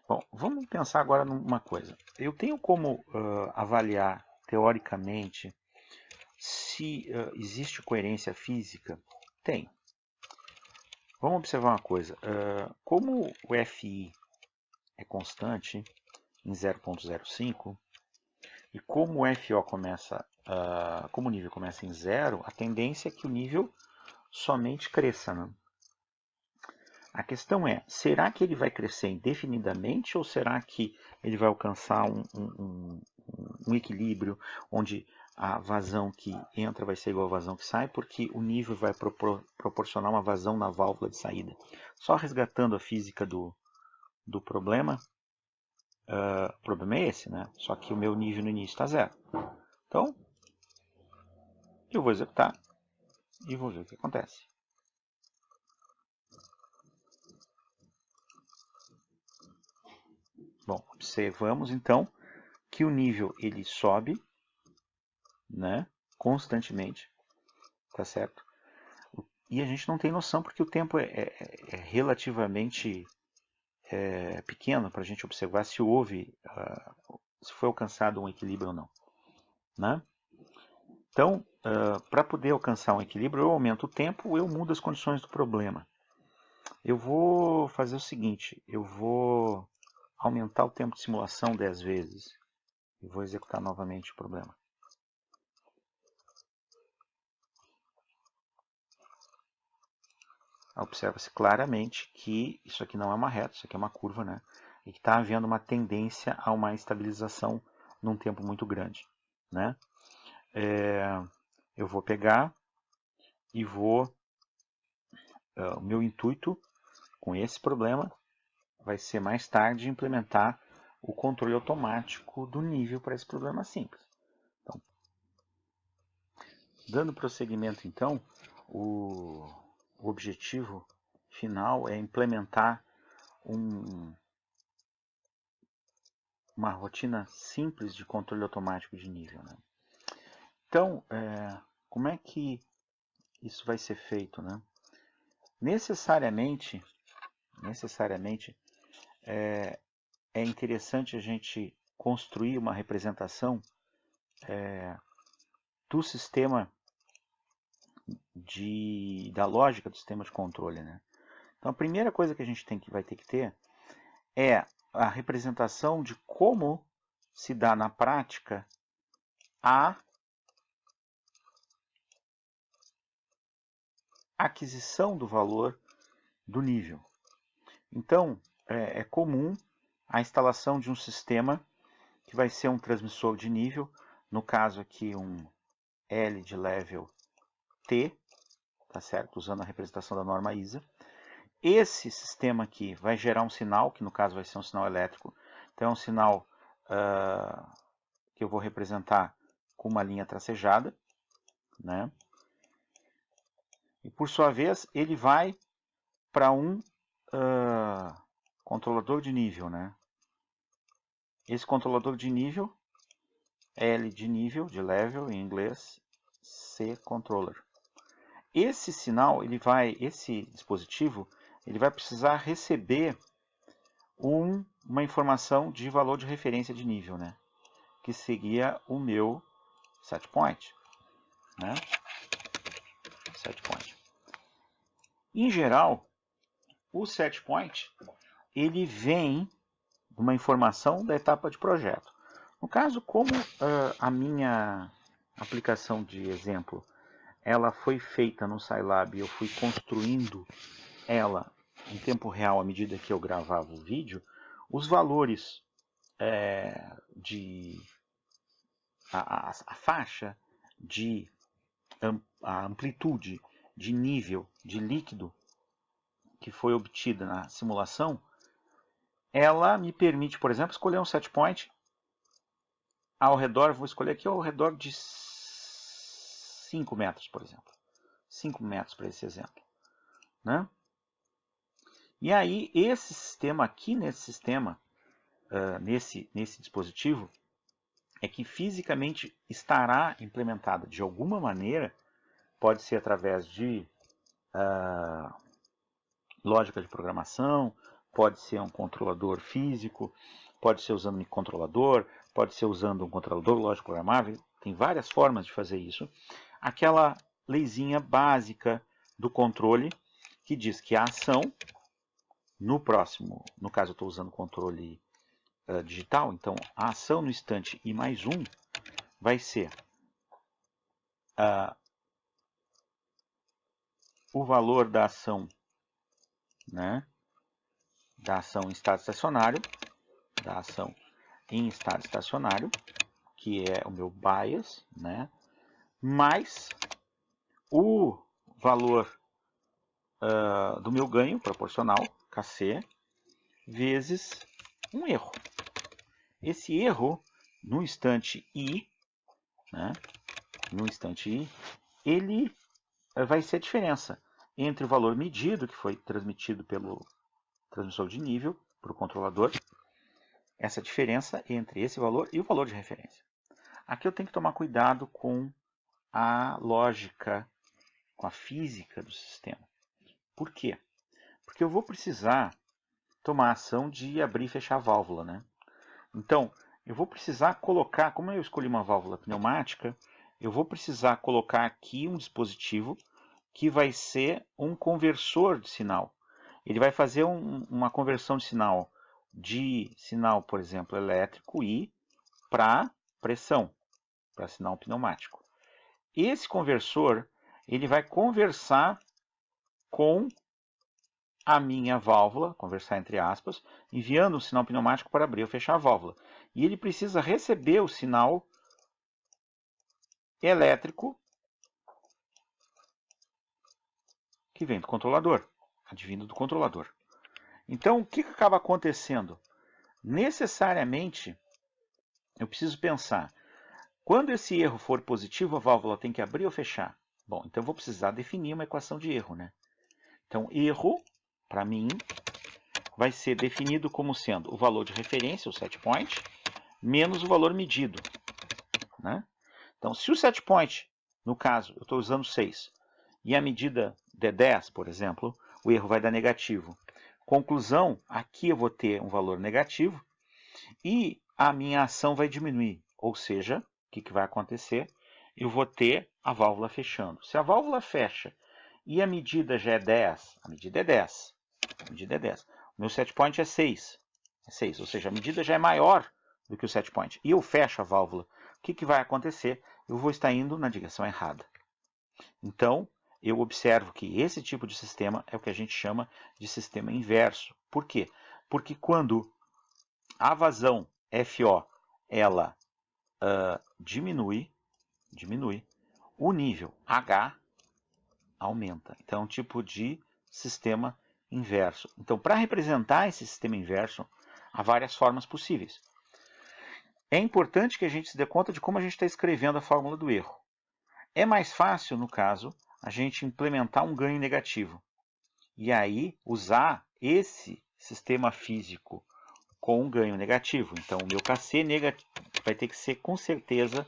Bom, vamos pensar agora numa coisa. Eu tenho como avaliar teoricamente se existe coerência física? Tem. Vamos observar uma coisa. Como o FI é constante em 0.05 e como o FO como o nível começa em 0, a tendência é que o nível somente cresça, né? A questão é, será que ele vai crescer indefinidamente ou será que ele vai alcançar um equilíbrio onde a vazão que entra vai ser igual à vazão que sai, porque o nível vai proporcionar uma vazão na válvula de saída? Só resgatando a física do problema, o problema é esse, né? Só que o meu nível no início está 0. Então, eu vou executar e vou ver o que acontece. Bom, observamos então que o nível ele sobe, né, constantemente, tá certo? E a gente não tem noção porque o tempo é relativamente pequeno para a gente observar se houve, se foi alcançado um equilíbrio ou não, né? Então, para poder alcançar um equilíbrio, eu aumento o tempo ou eu mudo as condições do problema. Eu vou fazer o seguinte, eu vou aumentar o tempo de simulação 10 vezes e vou executar novamente o problema. Observa-se claramente que isso aqui não é uma reta, isso aqui é uma curva, né? E que está havendo uma tendência a uma estabilização num tempo muito grande, né? Eu vou pegar e vou... o meu intuito com esse problema vai ser mais tarde implementar o controle automático do nível para esse problema simples. Então, dando prosseguimento, então, o objetivo final é implementar uma rotina simples de controle automático de nível, né? Então, como é que isso vai ser feito, né? Necessariamente é interessante a gente construir uma representação do sistema da lógica do sistema de controle, né? Então a primeira coisa que a gente vai ter que ter é a representação de como se dá na prática a aquisição do valor do nível. Então, é comum a instalação de um sistema que vai ser um transmissor de nível, no caso aqui um L de level T, tá certo? Usando a representação da norma ISA. Esse sistema aqui vai gerar um sinal, que no caso vai ser um sinal elétrico. Então é um sinal que eu vou representar com uma linha tracejada, né? E por sua vez ele vai para um controlador de nível, né? Esse controlador de nível, L de nível, de level em inglês, C controller. Esse sinal, esse dispositivo, ele vai precisar receber uma informação de valor de referência de nível, né? Que seria o meu set point, né? Set point. Em geral, o set point ele vem de uma informação da etapa de projeto. No caso, como a minha aplicação de exemplo ela foi feita no Scilab e eu fui construindo ela em tempo real à medida que eu gravava o vídeo, os valores a faixa de a amplitude de nível de líquido que foi obtida na simulação, ela me permite, por exemplo, escolher um set point ao redor, vou escolher aqui ao redor de 5 metros, por exemplo. 5 metros para esse exemplo, né? E aí, esse sistema aqui, nesse dispositivo, é que fisicamente estará implementado de alguma maneira, pode ser através de lógica de programação, pode ser um controlador físico, pode ser usando um microcontrolador, pode ser usando um controlador lógico programável, tem várias formas de fazer isso. Aquela leizinha básica do controle que diz que a ação, no caso eu estou usando controle digital, então a ação no instante I mais 1 vai ser o valor da ação, né, da ação em estado estacionário, que é o meu bias, né, mais o valor do meu ganho proporcional, Kc, vezes um erro. Esse erro, no instante I, né, ele vai ser a diferença entre o valor medido, que foi transmitido pelo transmissor de nível, para o controlador, essa diferença entre esse valor e o valor de referência. Aqui eu tenho que tomar cuidado com a lógica, com a física do sistema. Por quê? Porque eu vou precisar tomar a ação de abrir e fechar a válvula, né? Então, eu vou precisar colocar, como eu escolhi uma válvula pneumática, eu vou precisar colocar aqui um dispositivo que vai ser um conversor de sinal. Ele vai fazer uma conversão de sinal, por exemplo, elétrico I para pressão, para sinal pneumático. Esse conversor, ele vai conversar com a minha válvula, conversar entre aspas, enviando o sinal pneumático para abrir ou fechar a válvula. E ele precisa receber o sinal elétrico que vem do controlador, advindo do controlador. Então, o que acaba acontecendo? Necessariamente, eu preciso pensar, quando esse erro for positivo, a válvula tem que abrir ou fechar? Bom, então eu vou precisar definir uma equação de erro, né? Então, erro, para mim, vai ser definido como sendo o valor de referência, o set point, menos o valor medido, né? Então, se o set point, no caso, eu estou usando 6, e a medida der 10, por exemplo, o erro vai dar negativo. Conclusão, aqui eu vou ter um valor negativo e a minha ação vai diminuir. Ou seja, o que vai acontecer? Eu vou ter a válvula fechando. Se a válvula fecha e a medida já é 10, a medida é 10. A medida é 10. O meu set point é 6. É 6, ou seja, a medida já é maior do que o set point. E eu fecho a válvula. O que vai acontecer? Eu vou estar indo na direção errada. Então, eu observo que esse tipo de sistema é o que a gente chama de sistema inverso. Por quê? Porque quando a vazão FO ela diminui, o nível H aumenta. Então, é um tipo de sistema inverso. Então, para representar esse sistema inverso, há várias formas possíveis. É importante que a gente se dê conta de como a gente está escrevendo a fórmula do erro. É mais fácil, no caso, a gente implementar um ganho negativo. E aí, usar esse sistema físico com um ganho negativo. Então, o meu KC vai ter que ser, com certeza,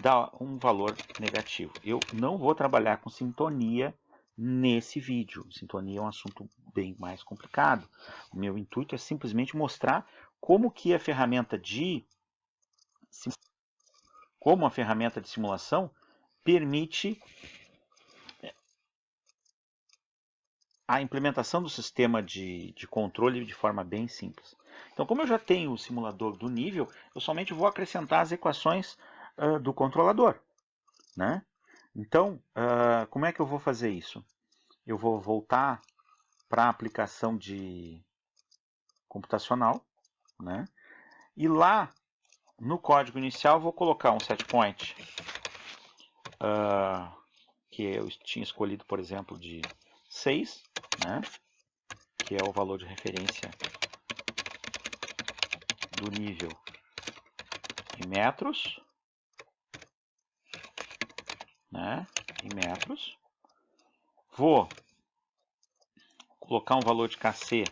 dar um valor negativo. Eu não vou trabalhar com sintonia nesse vídeo. Sintonia é um assunto bem mais complicado. O meu intuito é simplesmente mostrar como que a ferramenta de simulação permite a implementação do sistema de controle de forma bem simples. Então, como eu já tenho o simulador do nível, eu somente vou acrescentar as equações do controlador, né? Então, como é que eu vou fazer isso? Eu vou voltar para a aplicação de computacional, né? E lá no código inicial eu vou colocar um set point, que eu tinha escolhido, por exemplo, de 6, né? Que é o valor de referência do nível em metros, né? Em metros. Vou colocar um valor de KC,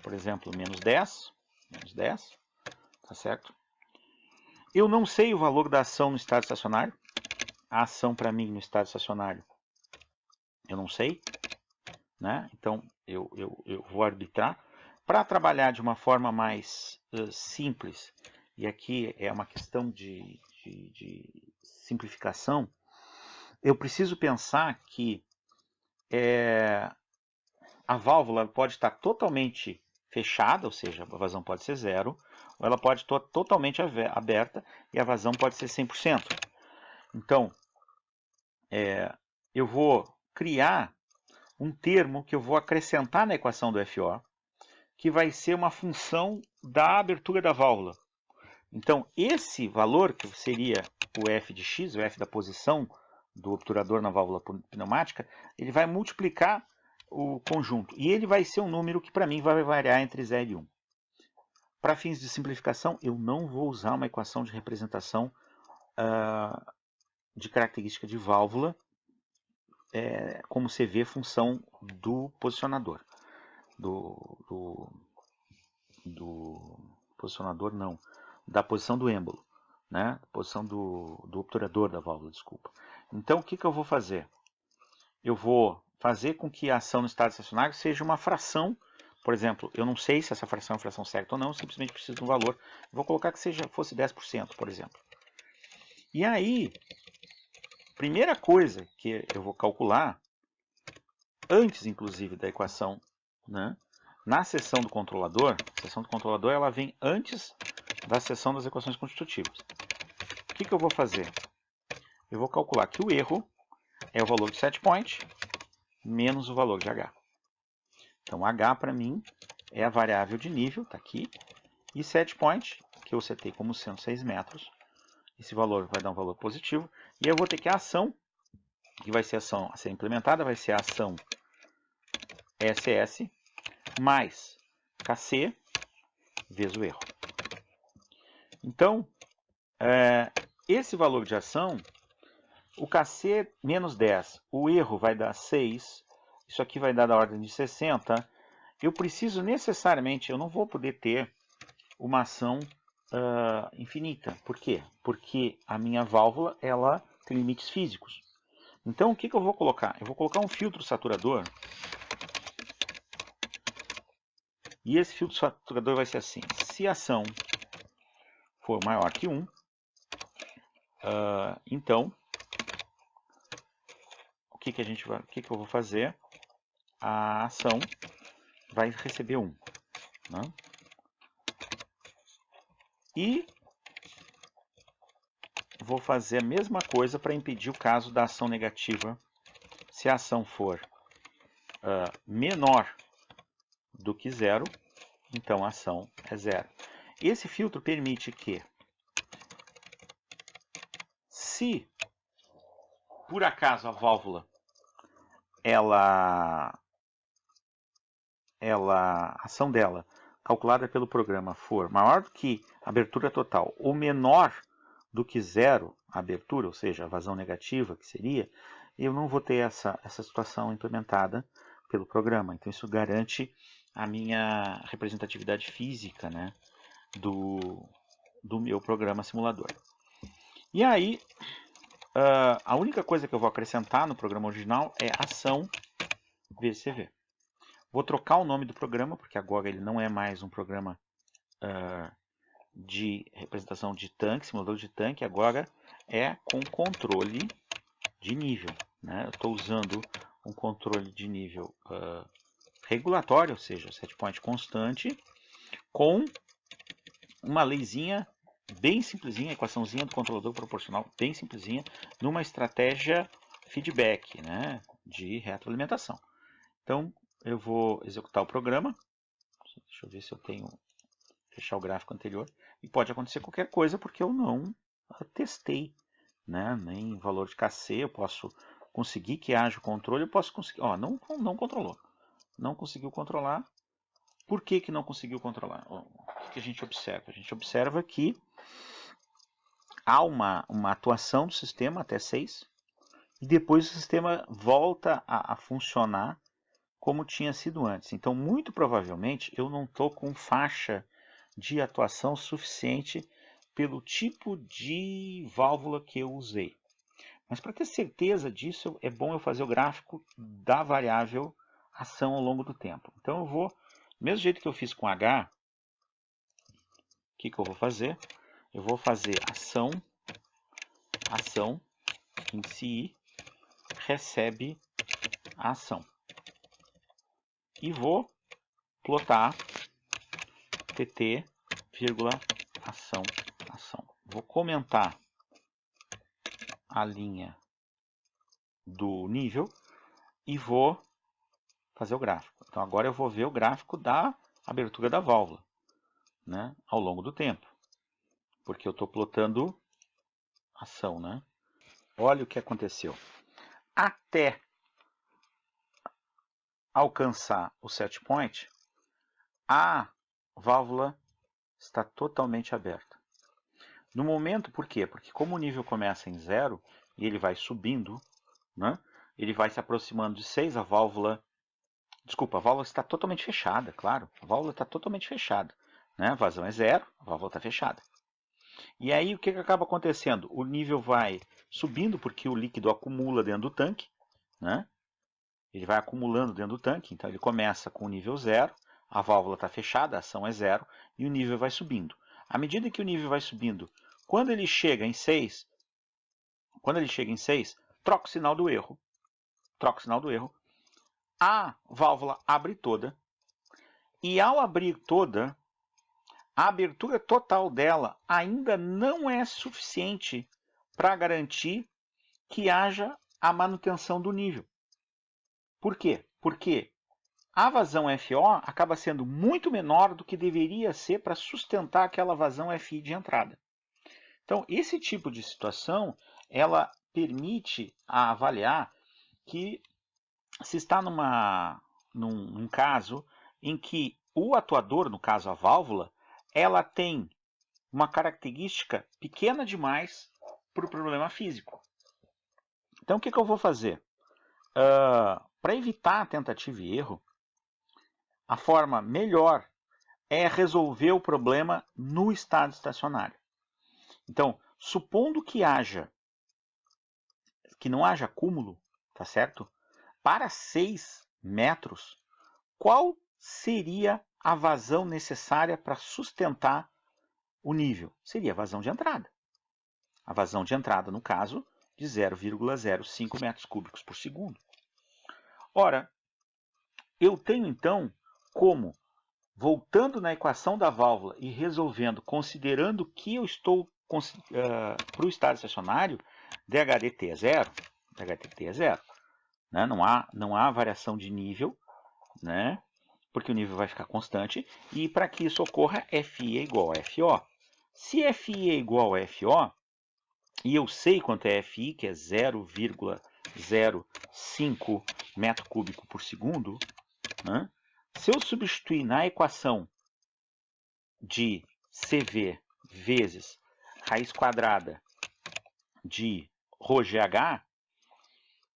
por exemplo, menos 10, tá certo? Eu não sei o valor da ação no estado estacionário. A ação para mim no estado estacionário, eu não sei, né? Então eu vou arbitrar. Para trabalhar de uma forma mais simples, e aqui é uma questão de simplificação, eu preciso pensar que a válvula pode estar totalmente fechada, ou seja, a vazão pode ser 0, ou ela pode estar totalmente aberta e a vazão pode ser 100%. Então, eu vou criar um termo que eu vou acrescentar na equação do FO, que vai ser uma função da abertura da válvula. Então, esse valor, que seria o f de x, o f da posição do obturador na válvula pneumática, ele vai multiplicar o conjunto. E ele vai ser um número que, para mim, vai variar entre 0 e 1. Para fins de simplificação, eu não vou usar uma equação de representação de característica de válvula, como você vê, função do posicionador. Posicionador não, da posição do êmbolo, né? Posição do obturador da válvula, desculpa. Então, o que eu vou fazer? Eu vou fazer com que a ação no estado estacionário seja uma fração. Por exemplo, eu não sei se essa fração é a fração certa ou não, eu simplesmente preciso de um valor. Vou colocar que fosse 10%, por exemplo. E aí, primeira coisa que eu vou calcular, antes inclusive da equação, né? Na seção do controlador, a seção do controlador ela vem antes da seção das equações constitutivas. O que eu vou fazer? Eu vou calcular que o erro é o valor de set point menos o valor de H. Então, H para mim é a variável de nível, está aqui, e set point, que eu setei como sendo 6 metros, esse valor vai dar um valor positivo, e eu vou ter que a ação, que vai ser a ação a ser implementada, vai ser a ação SS mais KC vezes o erro. Então, esse valor de ação, o KC menos 10, o erro vai dar 6, isso aqui vai dar da ordem de 60, eu preciso necessariamente, eu não vou poder ter uma ação infinita. Por quê? Porque a minha válvula, ela tem limites físicos. Então, o que eu vou colocar? Eu vou colocar um filtro saturador. E esse filtro saturador vai ser assim. Se a ação for maior que 1, então, o que eu vou fazer? A ação vai receber 1. Né? E vou fazer a mesma coisa para impedir o caso da ação negativa. Se a ação for menor do que 0, então a ação é 0. Esse filtro permite que, se por acaso a válvula a ação dela calculada pelo programa for maior do que a abertura total ou menor do que 0 a abertura, ou seja, a vazão negativa que seria, eu não vou ter essa situação implementada pelo programa. Então isso garante a minha representatividade física, né, do meu programa simulador. E aí, a única coisa que eu vou acrescentar no programa original é ação VCV. Vou trocar o nome do programa, porque agora ele não é mais um programa de representação de tanque, simulador de tanque, agora é com controle de nível. Né? Eu estou usando um controle de nível regulatório, ou seja, set point constante, com uma leizinha bem simplesinha, equaçãozinha do controlador proporcional bem simplesinha, numa estratégia feedback, né, de retroalimentação. Então, eu vou executar o programa. Deixa eu ver se eu tenho... fechar o gráfico anterior. E pode acontecer qualquer coisa, porque eu não testei, né, nem valor de KC. Eu posso conseguir que haja o controle, eu posso conseguir... não controlou. Não conseguiu controlar. Por que não conseguiu controlar? O que a gente observa? A gente observa que há uma atuação do sistema até 6, e depois o sistema volta a funcionar como tinha sido antes. Então, muito provavelmente, eu não estou com faixa de atuação suficiente pelo tipo de válvula que eu usei. Mas para ter certeza disso, é bom eu fazer o gráfico da variável ação ao longo do tempo. Então, eu vou, do mesmo jeito que eu fiz com H, o que eu vou fazer? Eu vou fazer ação em si recebe a ação. E vou plotar tt, ação. Vou comentar a linha do nível e vou fazer o gráfico. Então agora eu vou ver o gráfico da abertura da válvula, né, ao longo do tempo. Porque eu estou plotando ação, né? Olha o que aconteceu. Até alcançar o set point, a válvula está totalmente aberta. No momento, por quê? Porque como o nível começa em 0 e ele vai subindo, né, ele vai se aproximando de 6, a válvula está totalmente fechada, claro. A válvula está totalmente fechada. Né? A vazão é 0, a válvula está fechada. E aí o que acaba acontecendo? O nível vai subindo porque o líquido acumula dentro do tanque, né? Ele vai acumulando dentro do tanque, então ele começa com o nível 0, a válvula está fechada, a ação é 0, e o nível vai subindo. À medida que o nível vai subindo, quando ele chega em 6, troca o sinal do erro. A válvula abre toda, e ao abrir toda, a abertura total dela ainda não é suficiente para garantir que haja a manutenção do nível. Por quê? Porque a vazão FO acaba sendo muito menor do que deveria ser para sustentar aquela vazão FI de entrada. Então, esse tipo de situação, ela permite avaliar que se está num caso em que o atuador, no caso a válvula, ela tem uma característica pequena demais para o problema físico. Então, o que eu vou fazer? Para evitar a tentativa e erro, a forma melhor é resolver o problema no estado estacionário. Então, supondo que haja que não haja acúmulo, tá certo? Para 6 metros, qual seria a vazão necessária para sustentar o nível? Seria a vazão de entrada. A vazão de entrada, no caso, de 0,05 metros cúbicos por segundo. Ora, eu tenho então como, voltando na equação da válvula e resolvendo, considerando que eu estou para o estado estacionário, dHdt é zero, dHdt é zero. Né? Não há variação de nível, né? Porque o nível vai ficar constante, e para que isso ocorra, FI é igual a FO. Se FI é igual a FO, e eu sei quanto é FI, que é 0,05 metro cúbico por segundo, né? Se eu substituir na equação de CV vezes raiz quadrada de ρgh,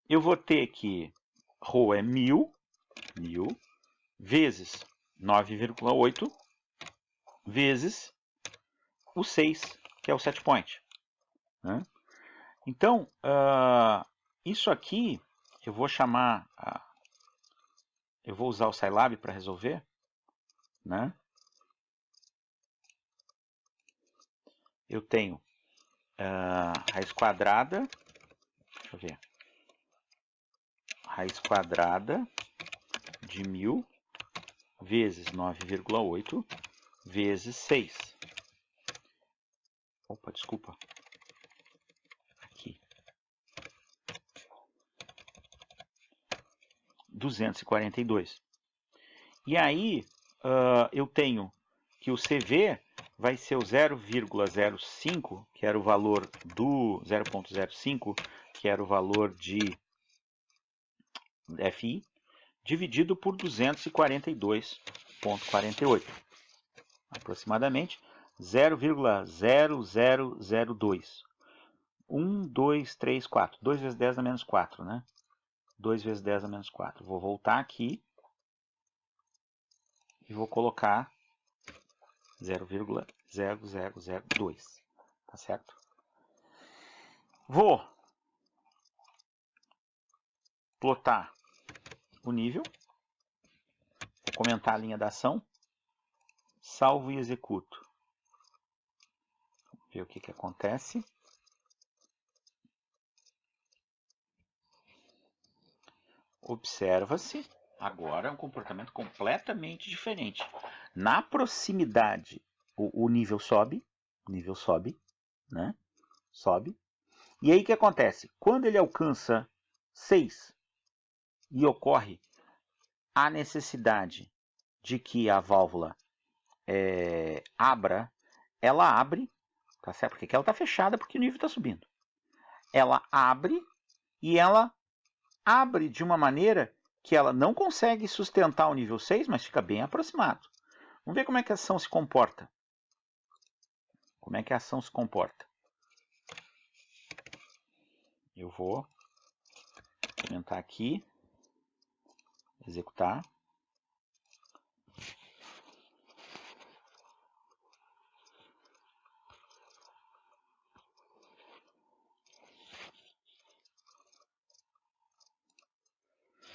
eu vou ter que ρ é 1000 vezes 9,8 vezes o 6, que é o set point. Né? Então, isso aqui eu vou chamar, eu vou usar o Scilab para resolver, né? Eu tenho raiz quadrada, deixa eu ver, raiz quadrada de 1000 vezes 9,8 vezes 6. Opa, desculpa. Aqui. 242. E aí, eu tenho que o CV vai ser o 0,05, que era o valor do 0,05, que era o valor de FI, dividido por 242,48. Aproximadamente 0,0002. 1, 2, 3, 4. 2 vezes 10 a menos 4, né? 2 vezes 10 a menos 4. Vou voltar aqui e vou colocar 0,0002. Tá certo? Vou plotar o nível. Vou comentar a linha da ação. Salvo e executo. Ver o que acontece. Observa-se agora um comportamento completamente diferente. Na proximidade, o nível sobe, né? Sobe. E aí o que acontece? Quando ele alcança 6 e ocorre a necessidade de que a válvula abra, ela abre, tá certo? Porque ela está fechada porque o nível está subindo. Ela abre e ela abre de uma maneira que ela não consegue sustentar o nível 6, mas fica bem aproximado. Vamos ver como é que a ação se comporta. Como é que a ação se comporta? Eu vou comentar aqui, executar.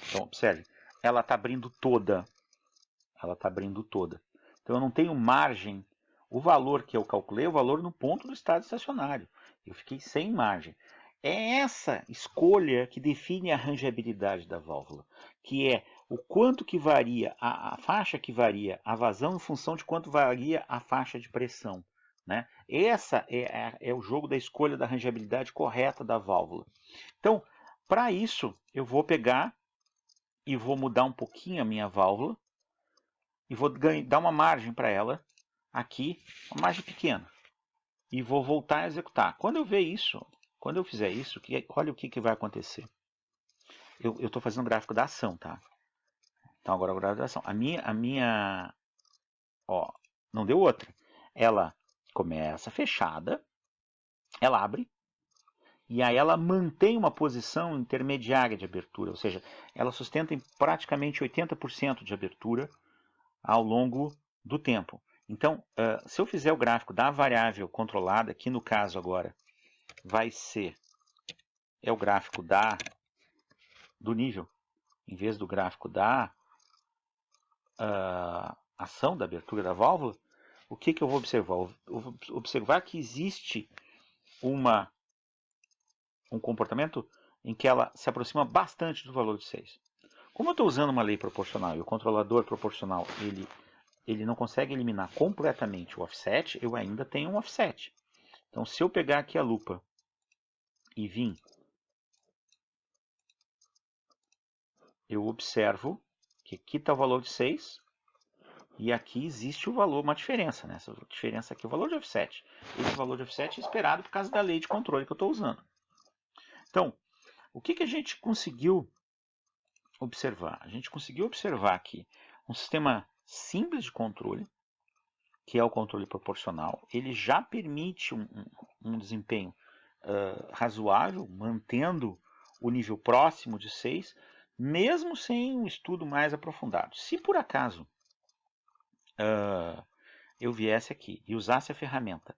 Então, observe, ela está abrindo toda. Então, eu não tenho margem. O valor que eu calculei é o valor no ponto do estado estacionário. Eu fiquei sem margem. É essa escolha que define a rangeabilidade da válvula, que é o quanto que varia, a faixa que varia a vazão em função de quanto varia a faixa de pressão. Né? Essa é o jogo da escolha da rangeabilidade correta da válvula. Então, para isso, eu vou pegar e vou mudar um pouquinho a minha válvula e vou dar uma margem para ela aqui, uma margem pequena, e vou voltar a executar. Quando eu fizer isso, olha o que vai acontecer. Eu estou fazendo o gráfico da ação, tá? Então agora o gráfico da ação. A minha, não deu outra. Ela começa fechada, ela abre, e aí ela mantém uma posição intermediária de abertura, ou seja, ela sustenta em praticamente 80% de abertura ao longo do tempo. Então, se eu fizer o gráfico da variável controlada, que no caso agora vai ser é o gráfico do nível, em vez do gráfico da ação da abertura da válvula, o que eu vou observar? Eu vou observar que existe um comportamento em que ela se aproxima bastante do valor de 6. Como eu estou usando uma lei proporcional e o controlador proporcional ele não consegue eliminar completamente o offset, eu ainda tenho um offset. Então, se eu pegar aqui a lupa e vir, eu observo que aqui está o valor de 6 e aqui existe o valor, uma diferença, né? Essa diferença aqui é o valor de offset. Esse valor de offset é esperado por causa da lei de controle que eu estou usando. Então, o que a gente conseguiu observar? A gente conseguiu observar aqui um sistema simples de controle, que é o controle proporcional. Ele já permite um desempenho razoável, mantendo o nível próximo de 6, mesmo sem um estudo mais aprofundado. Se por acaso eu viesse aqui e usasse a ferramenta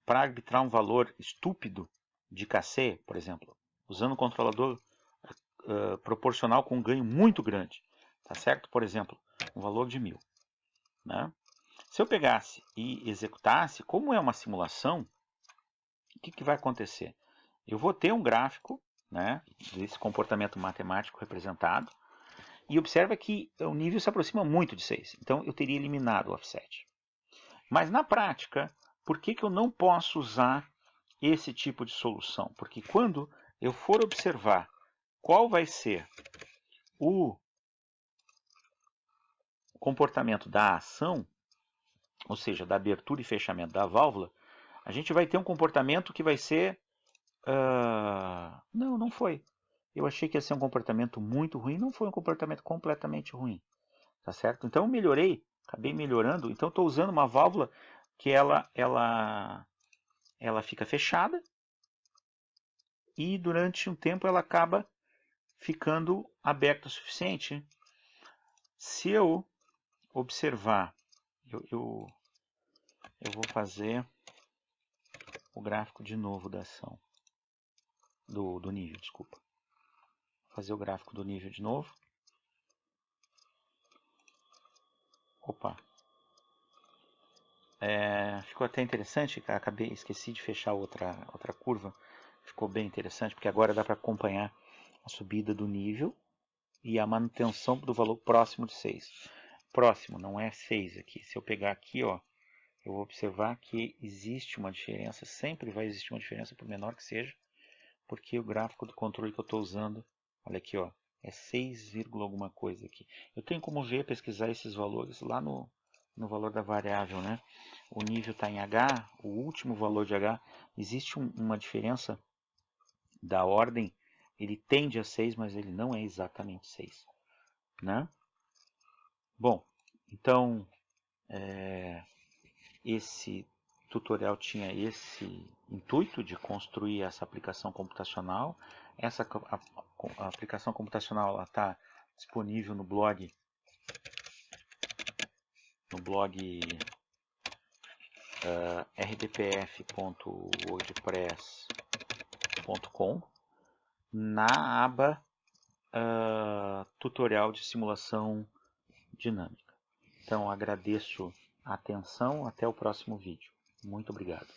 para arbitrar um valor estúpido de KC, por exemplo, usando um controlador proporcional com um ganho muito grande, tá certo? Por exemplo, um valor de 1000. Né? Se eu pegasse e executasse, como é uma simulação, o que vai acontecer? Eu vou ter um gráfico, né, desse comportamento matemático representado, e observa que o nível se aproxima muito de 6. Então eu teria eliminado o offset. Mas na prática, por que eu não posso usar esse tipo de solução? Porque quando eu for observar qual vai ser o comportamento da ação, ou seja, da abertura e fechamento da válvula, a gente vai ter um comportamento que vai ser... não foi. Eu achei que ia ser um comportamento muito ruim, não foi um comportamento completamente ruim. Tá certo? Então eu melhorei, acabei melhorando. Então estou usando uma válvula que ela fica fechada e durante um tempo ela acaba ficando aberta o suficiente. Se eu observar, eu vou fazer o gráfico de novo da ação, do nível, desculpa. Vou fazer o gráfico do nível de novo. Opa! Ficou até interessante, esqueci de fechar outra curva. Ficou bem interessante, porque agora dá para acompanhar a subida do nível e a manutenção do valor próximo de 6. Próximo, não é 6 aqui. Se eu pegar aqui, ó, eu vou observar que existe uma diferença, sempre vai existir uma diferença, por menor que seja, porque o gráfico do controle que eu estou usando, olha aqui, ó, é 6, alguma coisa aqui. Eu tenho como ver, pesquisar esses valores lá no valor da variável, né? O nível está em H, o último valor de H, existe uma diferença da ordem, ele tende a 6, mas ele não é exatamente 6, né? Bom, então esse tutorial tinha esse intuito de construir essa aplicação computacional. Essa a aplicação computacional está disponível no blog rdpf.wordpress.com na aba tutorial de simulação dinâmica. Então agradeço a atenção, até o próximo vídeo. Muito obrigado.